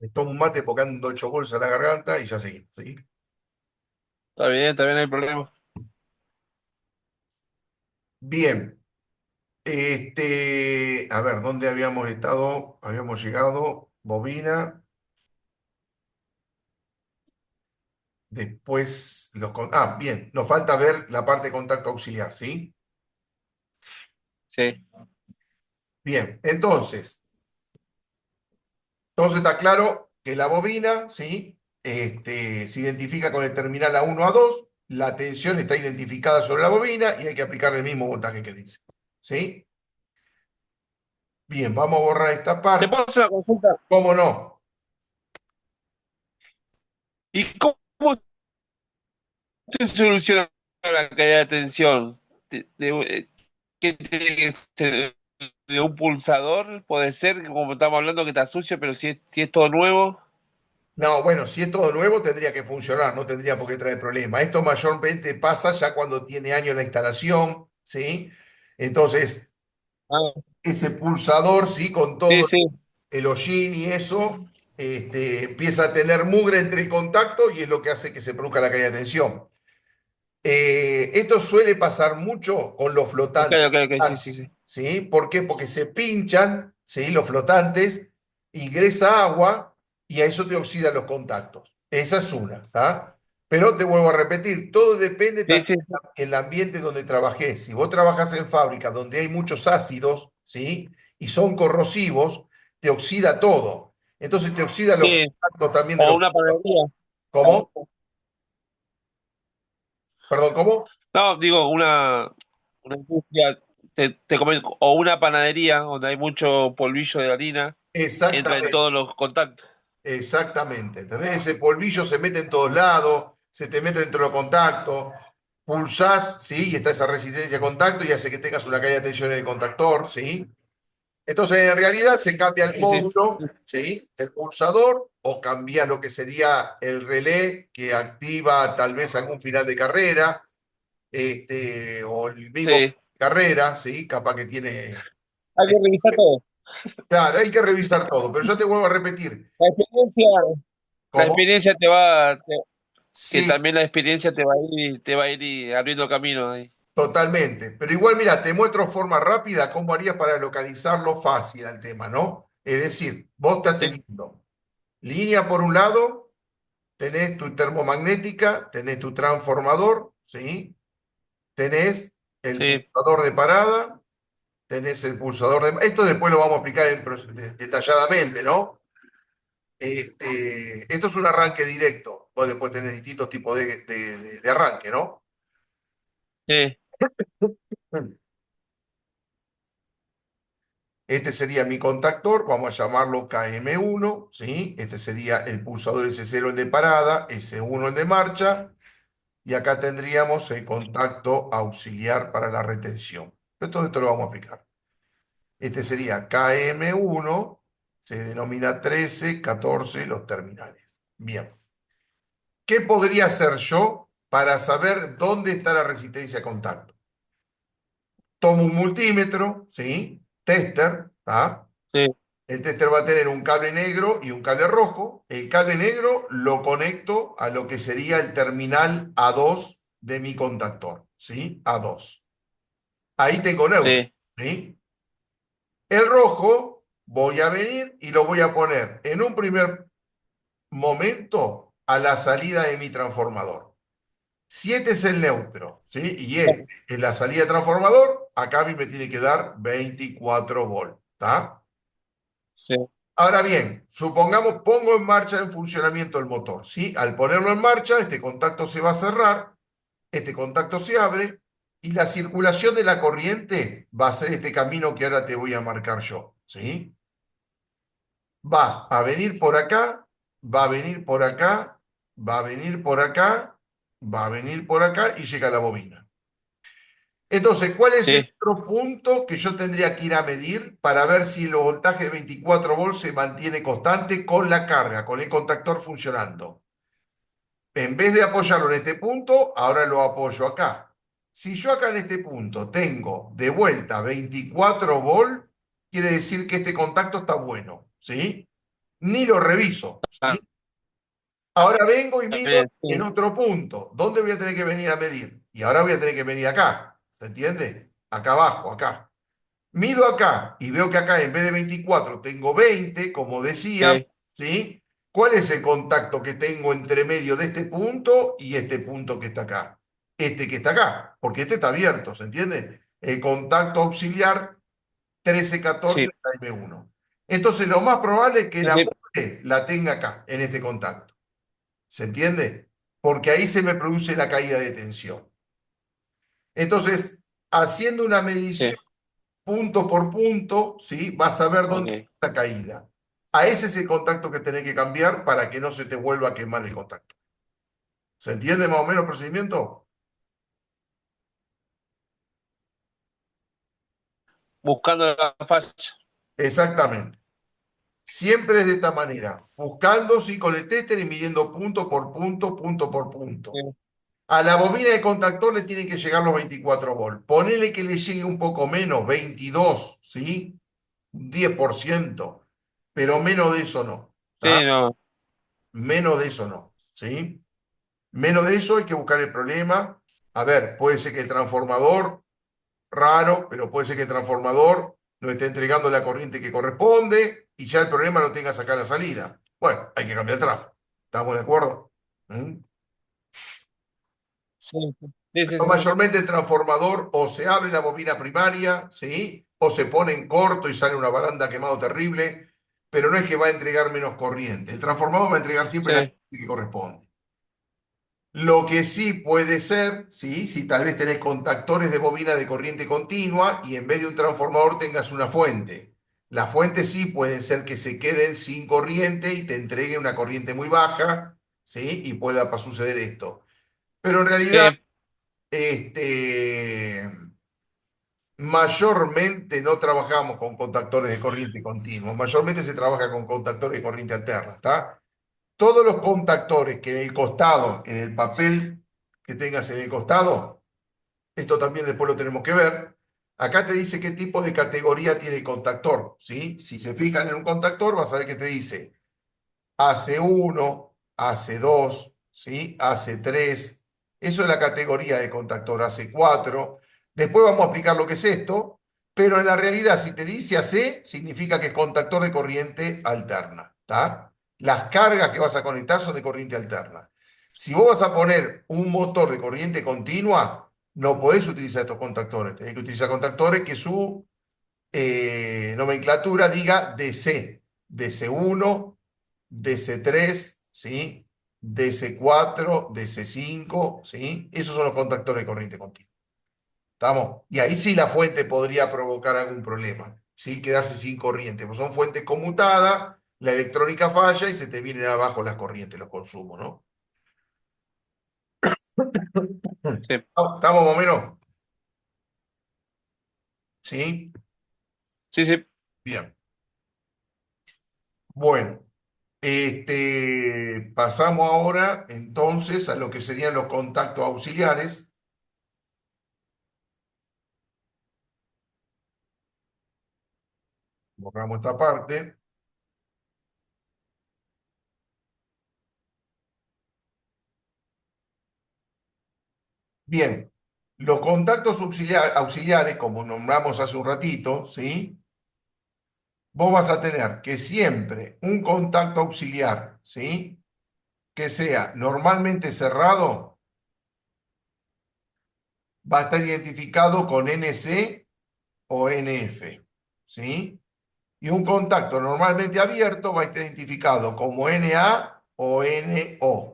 Me tomo un mate porque ando 8 bolsas a la garganta y ya seguimos, ¿sí?
está bien, no hay problema.
Bien. A ver, ¿dónde habíamos estado? Habíamos llegado, bobina, después bien, nos falta ver la parte de contacto auxiliar, ¿sí?
Sí,
Bien, entonces está claro que la bobina, ¿sí? Se identifica con el terminal A1 A2, la tensión está identificada sobre la bobina y hay que aplicar el mismo voltaje que dice, ¿sí? Bien, vamos a borrar esta
¿te
parte.
puedo hacer una consulta?
¿Cómo no?
¿Y cómo se soluciona la caída de tensión? ¿Qué tiene que ser? ¿De un pulsador? Puede ser, como estamos hablando, que está sucio, pero si es todo nuevo.
No, bueno, si es todo nuevo tendría que funcionar, no tendría por qué traer problema. Esto mayormente pasa ya cuando tiene años la instalación, ¿sí? Entonces,
Ah,
ese pulsador, ¿sí? Con
sí,
todo
sí,
el hollín y eso, empieza a tener mugre entre el contacto y es lo que hace que se produzca la caída de tensión. Esto suele pasar mucho con los
ok,
flotantes,
ok, ok, sí, sí, sí.
¿sí? ¿Por qué? Porque se pinchan, ¿sí? Los flotantes, ingresa agua y a eso te oxidan los contactos. Esa es una, ¿está? Pero te vuelvo a repetir, todo depende
Sí,
también
sí, sí.
del ambiente donde trabajes. Si vos trabajas en fábrica donde hay muchos ácidos, ¿sí? Y son corrosivos, te oxida todo. Entonces te oxida los
Sí.
contactos también de
O
los...
una panadería.
¿Cómo? Perdón, ¿cómo?
No, digo, una industria, te comento, o una panadería donde hay mucho polvillo de harina, entra en
Exactamente.
todos los contactos.
Exactamente, ¿entendés? Ese polvillo se mete en todos lados, se te mete dentro de los contactos, pulsás, ¿sí? Y está esa resistencia a contacto y hace que tengas una caída de tensión en el contactor, ¿sí? Entonces, en realidad se cambia el
Sí, sí.
módulo, ¿sí? El pulsador, o cambia lo que sería el relé que activa tal vez algún final de carrera, o el mismo
Sí.
carrera, ¿sí? Capaz que tiene...
Hay que revisar todo.
Claro, hay que revisar todo, pero yo te vuelvo a repetir,
La experiencia, la
¿cómo?
experiencia que
Sí,
también la experiencia te va a ir abriendo camino ahí.
totalmente. Pero igual, mira, te muestro forma rápida cómo harías para localizarlo fácil al tema, ¿no? Es decir, vos estás
Sí,
teniendo Línea por un lado, tenés tu termomagnética, tenés tu transformador, ¿sí? Tenés el
Sí,
pulsador de parada, tenés el pulsador de... Esto después lo vamos a explicar detalladamente, ¿no? Esto es un arranque directo. Vos después tenés distintos tipos de arranque, ¿no?
sí,
Este sería mi contactor, vamos a llamarlo KM1, ¿sí? Este sería el pulsador S0, el de parada, S1, el de marcha, y acá tendríamos el contacto auxiliar para la retención. Todo esto lo vamos a aplicar. Este sería KM1, se denomina 13, 14 los terminales. Bien. ¿Qué podría hacer yo para saber dónde está la resistencia a contacto? Tomo un multímetro, ¿sí? Tester, ¿ah?
sí,
El tester va a tener un cable negro y un cable rojo. El cable negro lo conecto a lo que sería el terminal A2 de mi contactor, ¿sí? A2. Ahí tengo neutro,
sí,
¿sí? El rojo voy a venir y lo voy a poner en un primer momento a la salida de mi transformador. Si este es el neutro, ¿sí? Y este es la salida de transformador, acá a mí me tiene que dar 24 volts, ¿está?
sí,
Ahora bien, supongamos pongo en marcha, en funcionamiento el motor, ¿sí? Al ponerlo en marcha, este contacto se va a cerrar, este contacto se abre y la circulación de la corriente va a ser este camino que ahora te voy a marcar yo, ¿sí? Va a venir por acá, va a venir por acá, va a venir por acá, va a venir por acá y llega a la bobina. Entonces, ¿cuál es el
sí,
otro punto que yo tendría que ir a medir para ver si el voltaje de 24 volts se mantiene constante con la carga, con el contactor funcionando? En vez de apoyarlo en este punto, ahora lo apoyo acá. Si yo acá en este punto tengo de vuelta 24 volts, quiere decir que este contacto está bueno, ¿sí? Ni lo reviso,
ah,
¿sí? Ahora vengo y
está
mido
bien,
en
sí,
otro punto. ¿Dónde voy a tener que venir a medir? Y ahora voy a tener que venir acá. ¿Se entiende? Acá abajo, acá. Mido acá y veo que acá en vez de 24 tengo 20, como decía,
sí,
¿sí? ¿Cuál es el contacto que tengo entre medio de este punto y este punto que está acá? Este que está acá, porque este está abierto, ¿se entiende? El contacto auxiliar 1314
sí,
M1. Entonces, lo más probable es que
sí,
la
sí,
mugre la tenga acá, en este contacto. ¿Se entiende? Porque ahí se me produce la caída de tensión. Entonces, haciendo una medición
sí,
punto por punto, ¿sí? Vas a ver dónde
ok.
está caída. A ese es el contacto que tenés que cambiar para que no se te vuelva a quemar el contacto. ¿Se entiende más o menos el procedimiento?
Buscando la falla.
Exactamente. Siempre es de esta manera, buscando, sí, con el tester y midiendo punto por punto, punto por punto.
Sí,
A la bobina de contactor le tienen que llegar los 24 volts. Ponele que le llegue un poco menos, 22, ¿sí? Un 10%, pero menos de eso no. ¿Está?
sí, no,
Menos de eso no, ¿sí? Menos de eso hay que buscar el problema. A ver, puede ser que el transformador, raro, pero puede ser que el transformador no esté entregando la corriente que corresponde y ya el problema lo tengas acá a la salida. Bueno, hay que cambiar el trafo. ¿Estamos de acuerdo? ¿Mm?
sí, sí, sí,
Pero
sí,
mayormente el transformador o se abre la bobina primaria, ¿sí? O se pone en corto y sale una baranda quemado terrible, pero no es que va a entregar menos corriente. El transformador va a entregar siempre la
sí,
corriente que corresponde. Lo que sí puede ser, ¿sí? Si tal vez tenés contactores de bobina de corriente continua y en vez de un transformador tengas una fuente. La fuente sí puede ser que se queden sin corriente y te entregue una corriente muy baja, ¿sí? Y pueda suceder esto. Pero en realidad,
sí,
este, mayormente no trabajamos con contactores de corriente continua. Mayormente se trabaja con contactores de corriente alterna, ¿está? Todos los contactores que en el costado, en el papel que tengas en el costado, esto también después lo tenemos que ver. Acá te dice qué tipo de categoría tiene el contactor, ¿sí? Si se fijan en un contactor, vas a ver que te dice AC1, AC2, ¿sí? AC3. Eso es la categoría de contactor, AC4. Después vamos a explicar lo que es esto, pero en la realidad, si te dice AC, significa que es contactor de corriente alterna, ¿está? las cargas que vas a conectar son de corriente alterna. Si vos vas a poner un motor de corriente continua, no podés utilizar estos contactores. Tenés que utilizar contactores que su nomenclatura diga DC, DC1, DC3, ¿sí? DC4, DC5, ¿sí? Esos son los contactores de corriente continua. ¿Estamos? Y ahí sí la fuente podría provocar algún problema, ¿sí? Quedarse sin corriente. Pues son fuentes conmutadas, la electrónica falla y se te vienen abajo las corrientes, los consumos, ¿no?
Sí,
¿Estamos más o menos? ¿Sí?
sí, sí.
Bien. Bueno, pasamos ahora entonces a lo que serían los contactos auxiliares. Borramos esta parte. Bien, los contactos auxiliares, como nombramos hace un ratito, ¿sí? Vos vas a tener que siempre un contacto auxiliar, ¿sí? Que sea normalmente cerrado, va a estar identificado con NC o NF, ¿sí? Y un contacto normalmente abierto va a estar identificado como NA o NO.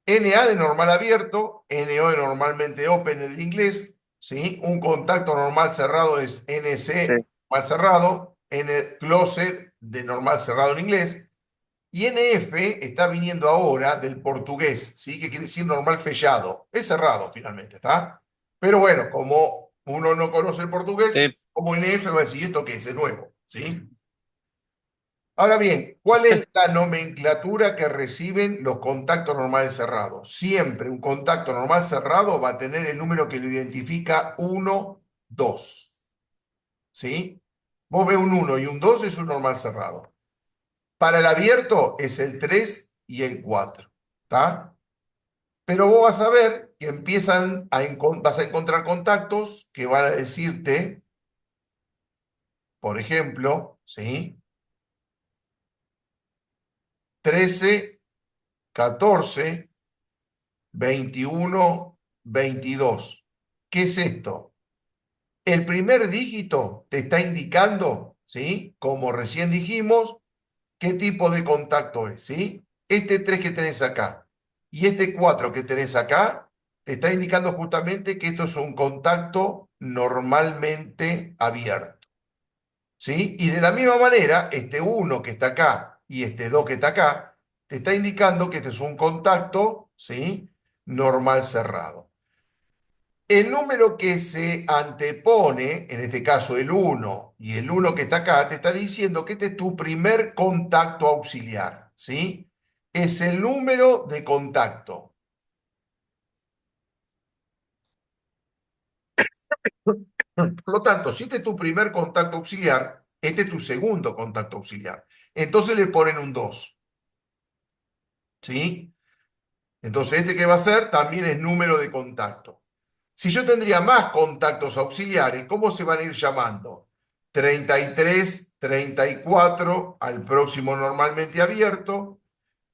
NA de normal abierto, NO de normalmente open en el inglés, ¿sí? Un contacto normal cerrado es
Sí,
NC, normal cerrado, N closed de normal cerrado en inglés, y NF está viniendo ahora del portugués, ¿sí? Que quiere decir normal fechado, es cerrado finalmente, ¿está? Pero bueno, como uno no conoce el portugués,
Sí.
como NF va a decir, ¿esto qué es? Es nuevo, ¿sí? Ahora bien, ¿cuál es la nomenclatura que reciben los contactos normales cerrados? Siempre un contacto normal cerrado va a tener el número que lo identifica 1, 2. ¿Sí? Vos ves un 1 y un 2 es un normal cerrado. Para el abierto es el 3 y el 4. ¿Está? Pero vos vas a ver que vas a encontrar contactos que van a decirte, por ejemplo, ¿sí? 13, 14. 21, 22. ¿Qué es esto? El primer dígito te está indicando, ¿sí? Como recién dijimos, qué tipo de contacto es, ¿sí? Este 3 que tenés acá y este 4 que tenés acá, te está indicando justamente que esto es un contacto normalmente abierto, ¿sí? Y de la misma manera, este 1 que está acá y este 2 que está acá, te está indicando que este es un contacto, ¿sí? Normal cerrado. El número que se antepone, en este caso el 1 y el 1 que está acá, te está diciendo que este es tu primer contacto auxiliar, ¿sí? Es el número de contacto. Por lo tanto, si este es tu primer contacto auxiliar, este es tu segundo contacto auxiliar. Entonces le ponen un 2, ¿sí? Entonces este que va a ser también es número de contacto. Si yo tendría más contactos auxiliares, ¿cómo se van a ir llamando? 33, 34 al próximo normalmente abierto,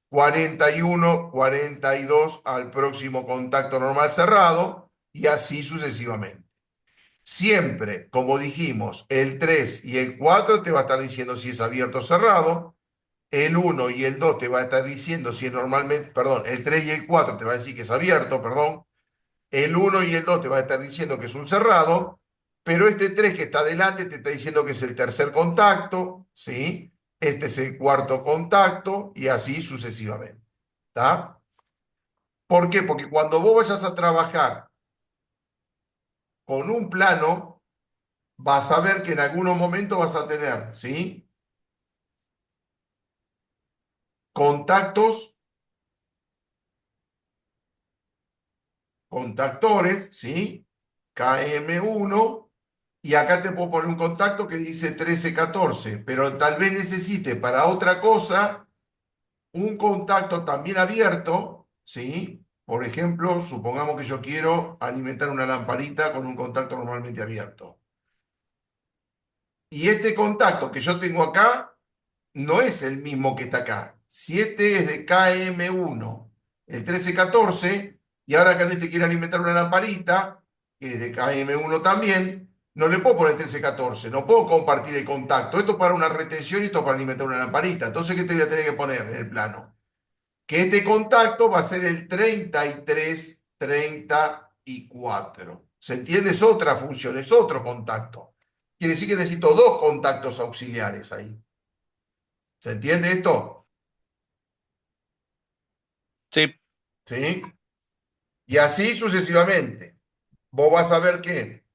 41, 42 al próximo contacto normal cerrado y así sucesivamente. Siempre, como dijimos, el 3 y el 4 te va a estar diciendo si es abierto o cerrado, el 1 y el 2 te va a estar diciendo si es normalmente, perdón, el 3 y el 4 te va a decir que es abierto, perdón, el 1 y el 2 te va a estar diciendo que es un cerrado, pero este 3 que está adelante te está diciendo que es el tercer contacto, ¿sí? Este es el cuarto contacto y así sucesivamente. ¿Está? ¿Por qué? Porque cuando vos vayas a trabajar con un plano, vas a ver que en algunos momentos vas a tener, ¿sí? Contactos, contactores, ¿sí? KM1. Y acá te puedo poner un contacto que dice 13, 14, pero tal vez necesite para otra cosa un contacto también abierto, ¿sí? Por ejemplo, supongamos que yo quiero alimentar una lamparita con un contacto normalmente abierto. Y este contacto que yo tengo acá no es el mismo que está acá. Si este es de KM1, el 1314, y ahora que te quiere alimentar una lamparita, que es de KM1 también, no le puedo poner 1314, no puedo compartir el contacto. Esto para una retención y esto para alimentar una lamparita. Entonces, ¿qué te voy a tener que poner en el plano? Que este contacto va a ser el 3334. ¿Se entiende? Es otra función, es otro contacto. Quiere decir que necesito dos contactos auxiliares ahí. ¿Se entiende esto?
Sí.
¿Sí? Y así sucesivamente. Vos vas a ver que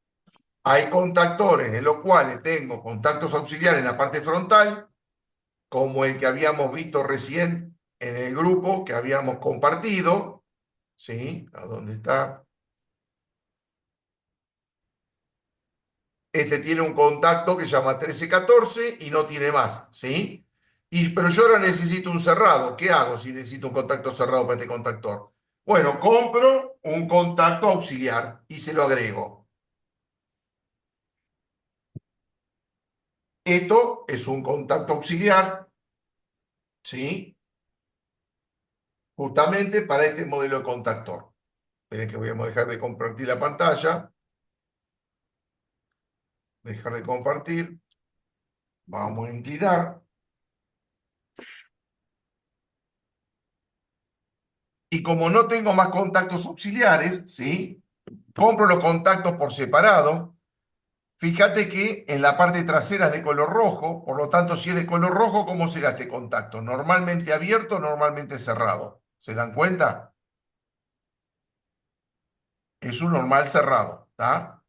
hay contactores en los cuales tengo contactos auxiliares en la parte frontal, como el que habíamos visto recién en el grupo que habíamos compartido. ¿Sí? ¿A dónde está? Este tiene un contacto que se llama 1314 y no tiene más. ¿Sí? Pero yo ahora necesito un cerrado. ¿Qué hago si necesito un contacto cerrado para este contactor? Bueno, compro un contacto auxiliar y se lo agrego. Esto es un contacto auxiliar, ¿sí? Justamente para este modelo de contactor. Esperen que voy a dejar de compartir la pantalla. Dejar de compartir. Vamos a inclinar. Y como no tengo más contactos auxiliares, ¿sí? Compro los contactos por separado. Fíjate que en la parte trasera es de color rojo, por lo tanto, si es de color rojo, ¿cómo será este contacto? Normalmente abierto, normalmente cerrado. ¿Se dan cuenta? Es un normal cerrado, ¿está?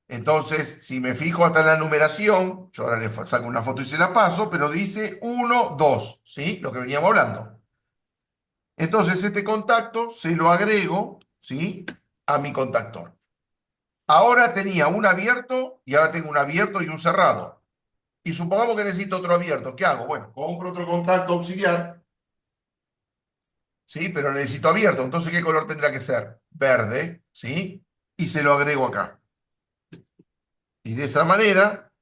Entonces, si me fijo hasta en la numeración, yo ahora le saco una foto y se la paso, pero dice 1, 2, ¿sí? Lo que veníamos hablando. Entonces, este contacto se lo agrego, ¿sí? A mi contactor. Ahora tenía un abierto y ahora tengo un abierto y un cerrado. Y supongamos que necesito otro abierto. ¿Qué hago? Bueno, compro otro contacto auxiliar, ¿sí? Pero necesito abierto. Entonces, ¿qué color tendrá que ser? Verde, ¿sí? Y se lo agrego acá. Y de esa manera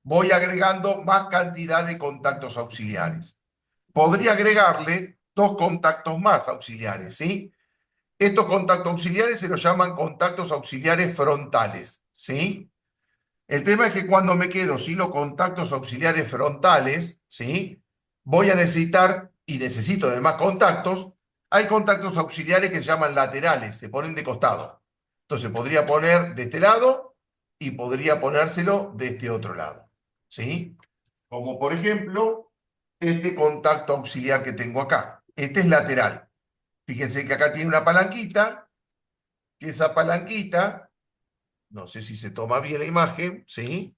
voy agregando más cantidad de contactos auxiliares. Podría agregarle dos contactos más auxiliares, ¿sí? Estos contactos auxiliares se los llaman contactos auxiliares frontales, ¿sí? El tema es que cuando me quedo sin los contactos auxiliares frontales, ¿sí? Voy a necesitar, y necesito además contactos, hay contactos auxiliares que se llaman laterales, se ponen de costado. Entonces podría poner de este lado y podría ponérselo de este otro lado, ¿sí? Como por ejemplo, este contacto auxiliar que tengo acá. Este es lateral. Fíjense que acá tiene una palanquita, que esa palanquita, no sé si se toma bien la imagen, ¿sí?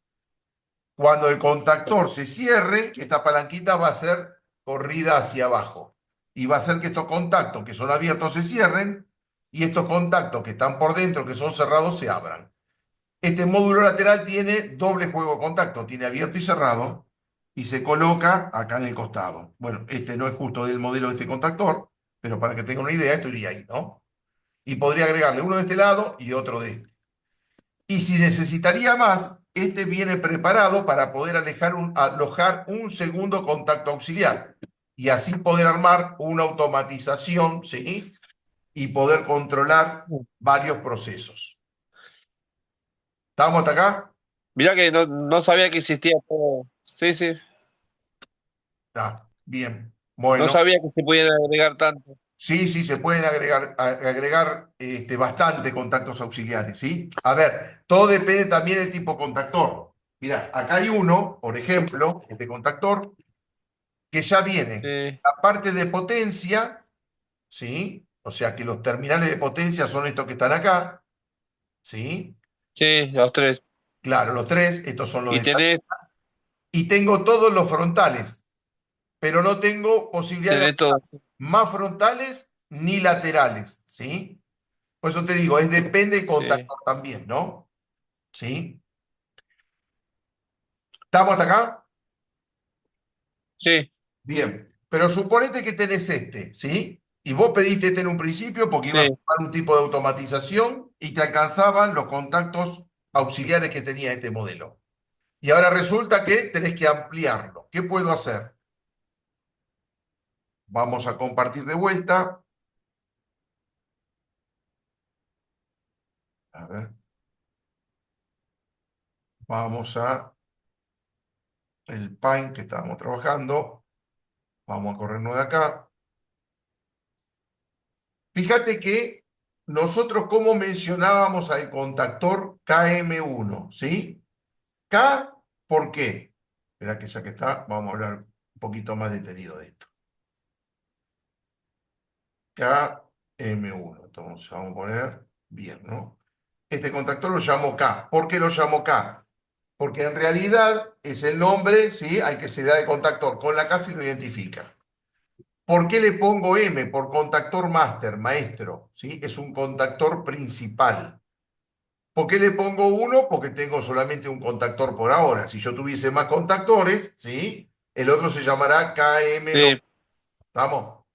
Cuando el contactor se cierre, esta palanquita va a ser corrida hacia abajo. Y va a hacer que estos contactos que son abiertos se cierren y estos contactos que están por dentro, que son cerrados, se abran. Este módulo lateral tiene doble juego de contacto, tiene abierto y cerrado, y se coloca acá en el costado. Bueno, este no es justo del modelo de este contactor, pero para que tengan una idea, esto iría ahí, ¿no? Y podría agregarle uno de este lado y otro de este. Y si necesitaría más, este viene preparado para poder alojar un segundo contacto auxiliar y así poder armar una automatización, ¿sí? Y poder controlar varios procesos. ¿Estamos hasta acá?
Mirá que no sabía que existía todo. Sí, sí.
Está, bien.
No
Bueno,
sabía que se podían agregar tanto.
sí, sí, se pueden agregar bastante contactos auxiliares, ¿sí? A ver, todo depende también del tipo contactor. Mira, acá hay uno, por ejemplo, este contactor, que ya viene
Sí,
la parte de potencia, ¿sí? O sea que los terminales de potencia son estos que están acá, ¿sí?
sí, los tres.
Claro, los tres, estos son los
Y
de salida.
tenés,
Y tengo todos los frontales, pero no tengo posibilidad de
tenés todo.
más frontales ni laterales, ¿sí? Por eso te digo, depende del
Sí,
contactor también, ¿no? ¿Sí? ¿Estamos hasta acá?
sí,
Bien. Pero suponete que tenés este, ¿sí? Y vos pediste este en un principio porque ibas a
sí.
usar un tipo de automatización y te alcanzaban los contactos auxiliares que tenía este modelo. Y ahora resulta que tenés que ampliarlo. ¿Qué puedo hacer? Vamos a compartir de vuelta. A ver, vamos a el Paint que estábamos trabajando. Vamos a corrernos de acá. Fíjate que nosotros, como mencionábamos al contactor KM1, ¿sí? K, ¿por qué? Espera que ya que está, vamos a hablar un poquito más detenido de esto. KM1. Entonces vamos a poner bien, ¿no? Este contactor lo llamo K. ¿Por qué lo llamo K? Porque en realidad es el nombre, ¿sí? Al que se da el contactor. Con la K se lo identifica. ¿Por qué le pongo M? Por contactor máster, maestro, ¿sí? Es un contactor principal. ¿Por qué le pongo 1? Porque tengo solamente un contactor por ahora. Si yo tuviese más contactores, ¿sí? El otro se llamará KM2.
Sí,
¿Estamos?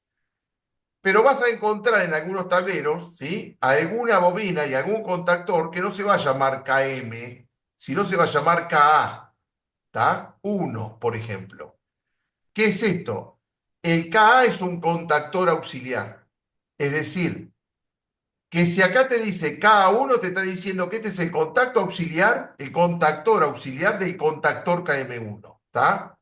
Pero vas a encontrar en algunos tableros, ¿sí? Alguna bobina y algún contactor que no se va a llamar KM, sino se va a llamar KA, ¿está? 1, por ejemplo. ¿Qué es esto? El KA es un contactor auxiliar. Es decir, que si acá te dice KA1, te está diciendo que este es el contacto auxiliar, el contactor auxiliar del contactor KM1, ¿está?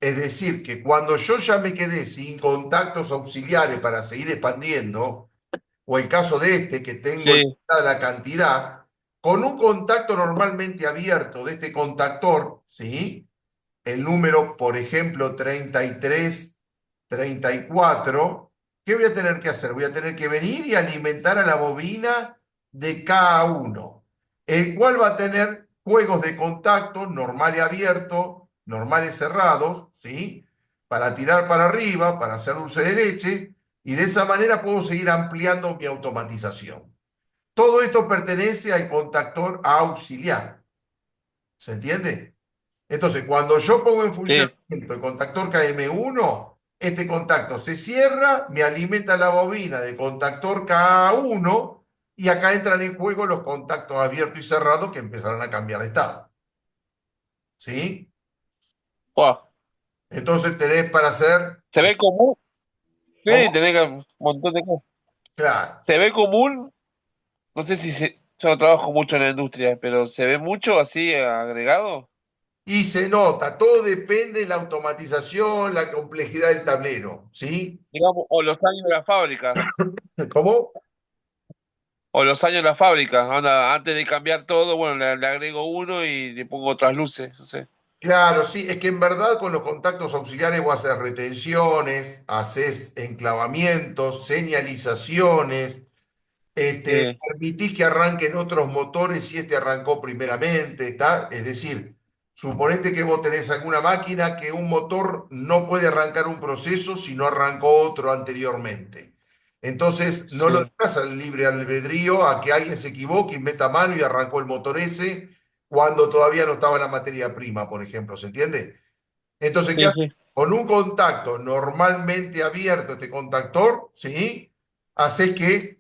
Es decir, que cuando yo ya me quedé sin contactos auxiliares para seguir expandiendo, o el caso de este, que tengo
sí,
limitada la cantidad, con un contacto normalmente abierto de este contactor, ¿sí? El número, por ejemplo, 33, 34, ¿qué voy a tener que hacer? Voy a tener que venir y alimentar a la bobina de K1, el cual va a tener juegos de contacto normal y abierto, normales cerrados, ¿sí? Para tirar para arriba, para hacer dulce de leche, y de esa manera puedo seguir ampliando mi automatización. Todo esto pertenece al contactor auxiliar. ¿Se entiende? Entonces, cuando yo pongo en
sí,
funcionamiento el contactor KM1, este contacto se cierra, me alimenta la bobina de contactor K1 y acá entran en juego los contactos abiertos y cerrados que empezarán a cambiar de estado. ¿Sí?
Buah.
Entonces tenés para hacer...
Se ve común, sí,
¿Cómo?
tenés un montón de cosas.
Claro.
Se ve común, no sé si se, yo no trabajo mucho en la industria, pero se ve mucho así agregado.
Y se nota, todo depende de la automatización, la complejidad del tablero. ¿Sí?
Digamos, o los años de la fábrica,
¿Cómo?
o los años de la fábrica. Anda, antes de cambiar todo, bueno, le agrego uno y le pongo otras luces, no sé.
Claro, sí, es que en verdad con los contactos auxiliares vos haces retenciones, haces enclavamientos, señalizaciones,
Sí,
permitís que arranquen otros motores si este arrancó primeramente, ¿está? Es decir, suponete que vos tenés alguna máquina que un motor no puede arrancar un proceso si no arrancó otro anteriormente. Entonces, no lo
sí,
dejas al libre albedrío a que alguien se equivoque y meta mano y arrancó el motor ese cuando todavía no estaba la materia prima, por ejemplo, ¿se entiende? Entonces, ¿qué
sí,
haces?
sí,
Con un contacto normalmente abierto, este contactor, ¿sí? Haces que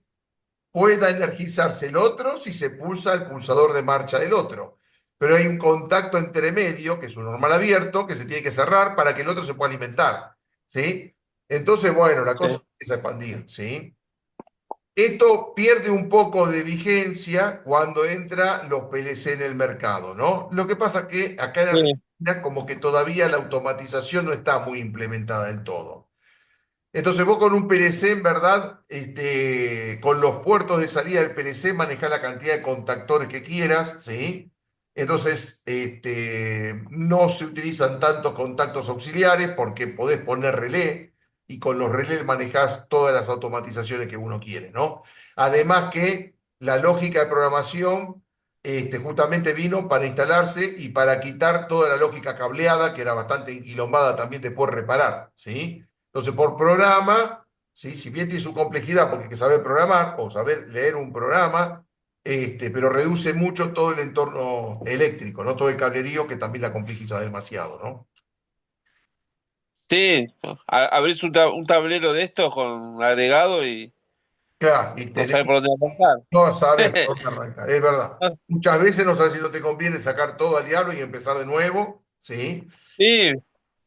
pueda energizarse el otro si se pulsa el pulsador de marcha del otro. Pero hay un contacto entre medio, que es un normal abierto, que se tiene que cerrar para que el otro se pueda alimentar, ¿sí? Entonces, bueno, la cosa
sí,
empieza a expandir, ¿sí? Esto pierde un poco de vigencia cuando entra los PLC en el mercado, ¿no? Lo que pasa es que acá en
sí,
Argentina como que todavía la automatización no está muy implementada del todo. Entonces vos con un PLC, en verdad, con los puertos de salida del PLC manejás la cantidad de contactores que quieras, ¿sí? Entonces, no se utilizan tantos contactos auxiliares porque podés poner relé y con los relés manejás todas las automatizaciones que uno quiere, ¿no? Además que la lógica de programación, justamente vino para instalarse y para quitar toda la lógica cableada, que era bastante enquilombada también de poder reparar, ¿sí? Entonces, por programa, ¿sí? Si bien tiene su complejidad, porque hay que saber programar o saber leer un programa, pero reduce mucho todo el entorno eléctrico, ¿no? Todo el cablerío que también la complejiza demasiado, ¿no?
sí. Abrís un tablero de estos con agregado y
Claro, y
No sabe por dónde
no sabes
arrancar.
por dónde arrancar, es verdad. Muchas veces no sabes si no te conviene sacar todo al diablo y empezar de nuevo, ¿sí?
Sí,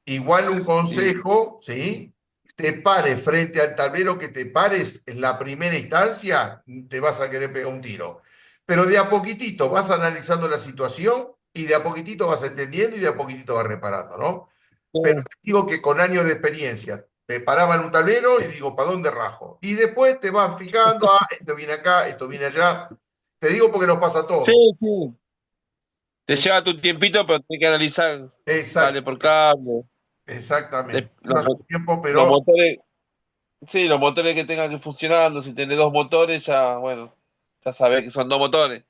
Igual un
sí,
consejo, ¿sí? Te pares frente al tablero, que te pares en la primera instancia, te vas a querer pegar un tiro. Pero de a poquitito vas analizando la situación y de a poquitito vas entendiendo y de a poquitito vas reparando, ¿no? Pero
sí,
te digo que con años de experiencia, te paraba en un tablero y digo, ¿para dónde rajo? Y después te vas fijando, ah, esto viene acá, esto viene allá. Te digo porque nos pasa a
sí,
todos.
sí. Te lleva tu tiempito, pero tienes que analizar cable por
Exactamente,
cable.
exactamente.
Los,
Lleva su tiempo,
los
pero
motores, sí, los motores que tengan que ir funcionando. Si tenés dos motores, ya, bueno, ya sabés que son dos motores.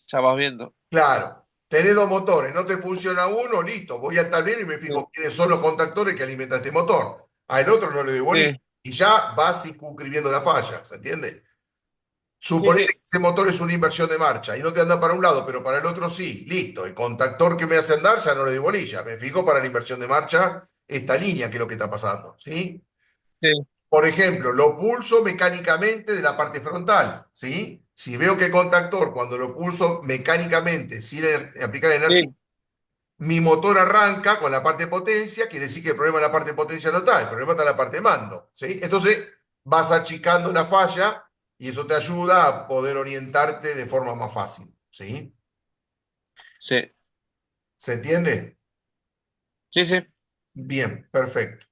Ya vas viendo.
claro, tenés dos motores, no te funciona uno, listo, voy al tablero y me
Sí,
fijo quiénes son los contactores que alimentan este motor. Al otro no le doy bolilla.
sí,
Y ya vas circunscribiendo la falla, ¿se entiende?
sí,
Suponete que ese motor es una inversión de marcha y no te anda para un lado, pero para el otro sí. Listo, el contactor que me hace andar ya no le doy bolilla. Me fijo para la inversión de marcha esta línea, que es lo que está pasando. ¿Sí?
sí,
Por ejemplo, lo pulso mecánicamente de la parte frontal. ¿Sí? Si veo que el contactor, cuando lo pulso mecánicamente, sin aplicar energía,
sí,
mi motor arranca con la parte de potencia, quiere decir que el problema en la parte de potencia no está, el problema está en la parte de mando, ¿sí? Entonces vas achicando la falla y eso te ayuda a poder orientarte de forma más fácil, ¿sí?
sí,
¿Se entiende?
sí, sí.
Bien, perfecto.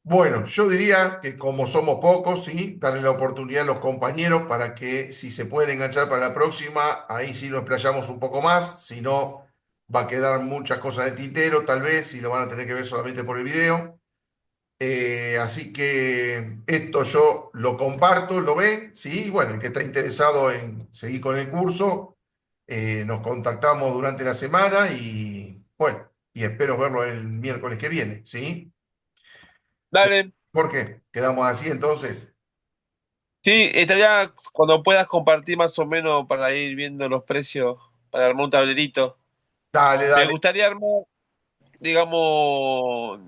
Bueno, yo diría que como somos pocos, sí, darle la oportunidad a los compañeros para que si se pueden enganchar para la próxima, ahí sí nos explayamos un poco más, si no va a quedar muchas cosas de tintero, tal vez, si lo van a tener que ver solamente por el video. Así que esto yo lo comparto, lo ven, ¿sí? Bueno, el que está interesado en seguir con el curso, nos contactamos durante la semana y bueno, y espero verlo el miércoles que viene, ¿sí?
Dale.
¿Por qué? Quedamos así entonces.
Sí, estaría cuando puedas compartir más o menos para ir viendo los precios para armar un tablerito.
Dale,
Me
dale,
gustaría armar, digamos,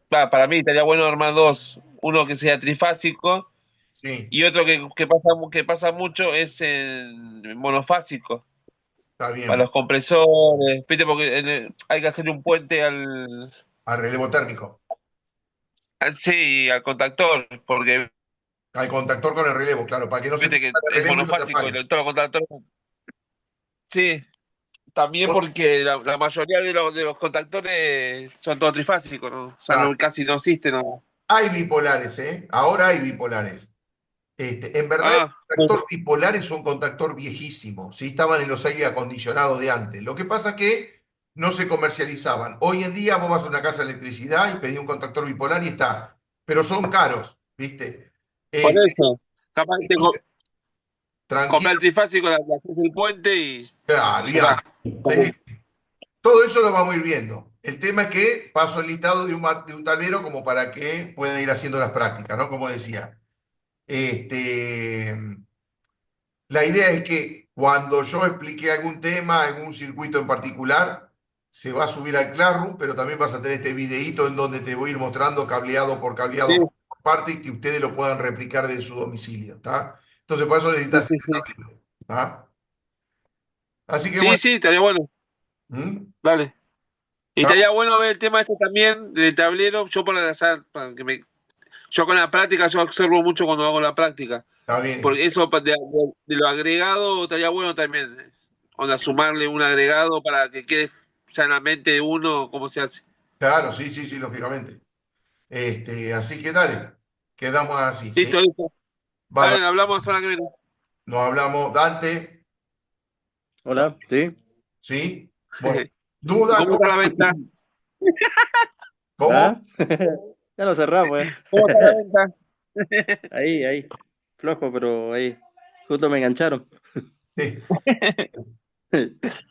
para mí estaría bueno armar dos. Uno que sea trifásico
sí,
y otro que pasa mucho es en monofásico.
está
Para
bien.
los compresores, ¿viste? Porque hay que hacerle un puente
Al relevo térmico,
sí, al contactor, porque
al contactor con el relevo, claro, para que no se te
viste que
vaya el
es
relevo y no te
monofásico y
apague.
todos los contactores. Sí, también porque la mayoría de los contactores son todos trifásicos, ¿no? O sea,
Ah,
casi no existen, ¿no?
hay bipolares, ¿eh? Ahora hay bipolares. En verdad, el
Ah,
contactor bipolar es un contactor viejísimo, ¿sí? Estaban en los aire acondicionados de antes. Lo que pasa es que no se comercializaban. Hoy en día vos vas a una casa de electricidad y pedís un contactor bipolar y está, pero son caros, ¿viste?
por
Este,
eso. Capaz que
entonces,
comprar el
tranquilo,
trifásico, le haces el puente y
claro,
ya está.
¿sí? Todo eso lo vamos a ir viendo. El tema es que paso el listado de un tablero como para que puedan ir haciendo las prácticas, ¿no? Como decía. Este, La idea es que cuando yo explique algún tema, algún circuito en particular, se va a subir al Classroom, pero también vas a tener este videíto en donde te voy a ir mostrando
Sí,
cableado por parte y que ustedes lo puedan replicar de su domicilio, ¿está? Entonces, por eso
sí,
necesitas
sí,
este
sí.
tablero, ¿está? Así que
Sí,
bueno,
sí, estaría bueno.
¿mm?
Dale. Y
¿Está?
estaría bueno ver el tema este también del tablero. Yo para que yo con la práctica, yo observo mucho cuando hago la práctica.
Está bien.
Porque eso de lo agregado estaría bueno también. Onda, sumarle un agregado para que quede ya en la mente de uno cómo se hace.
Claro, sí, sí, sí, lógicamente. Así que dale, quedamos así, ¿sí?
Listo, listo.
Bárbaro.
Dale, hablamos la semana que viene.
Nos hablamos, Dante,
Hola, sí.
¿sí? Bueno, duda,
¿Cómo
¿cómo,
está la venta?
cómo?
¿Ah? Ya lo cerramos, ya.
¿Cómo está la venta?
Ahí, ahí. Flojo, pero ahí. Justo me engancharon.
Sí.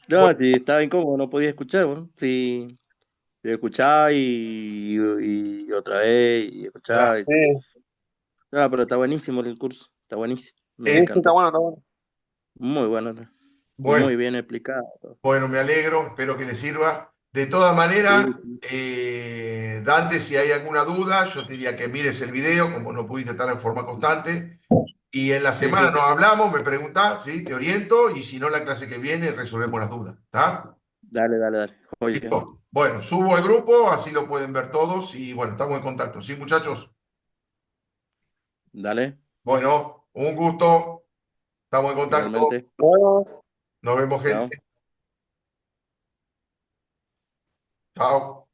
No,
Bueno,
si estaba incómodo, no podía escuchar, bueno. Si escuchaba y otra vez, y escuchaba.
claro.
No, pero está buenísimo el curso. Está buenísimo. Me
Sí, está
encantó.
bueno, está bueno.
Muy bueno, ¿no?
Bueno,
Muy bien explicado todo.
bueno, me alegro, espero que les sirva. De todas maneras,
Sí,
Dante, si hay alguna duda, yo te diría que mires el video, como no pudiste estar en forma constante. Y en la
sí,
semana
sí.
nos hablamos, me preguntás, ¿sí? Te oriento y si no, la clase que viene resolvemos las dudas. ¿Está?
Dale, dale, dale. Oye,
Listo. Bueno, subo el grupo, así lo pueden ver todos y bueno, estamos en contacto. ¿Sí, muchachos?
dale,
Bueno, un gusto. Estamos en contacto.
igualmente.
Nos vemos,
Chao.
gente. Chao.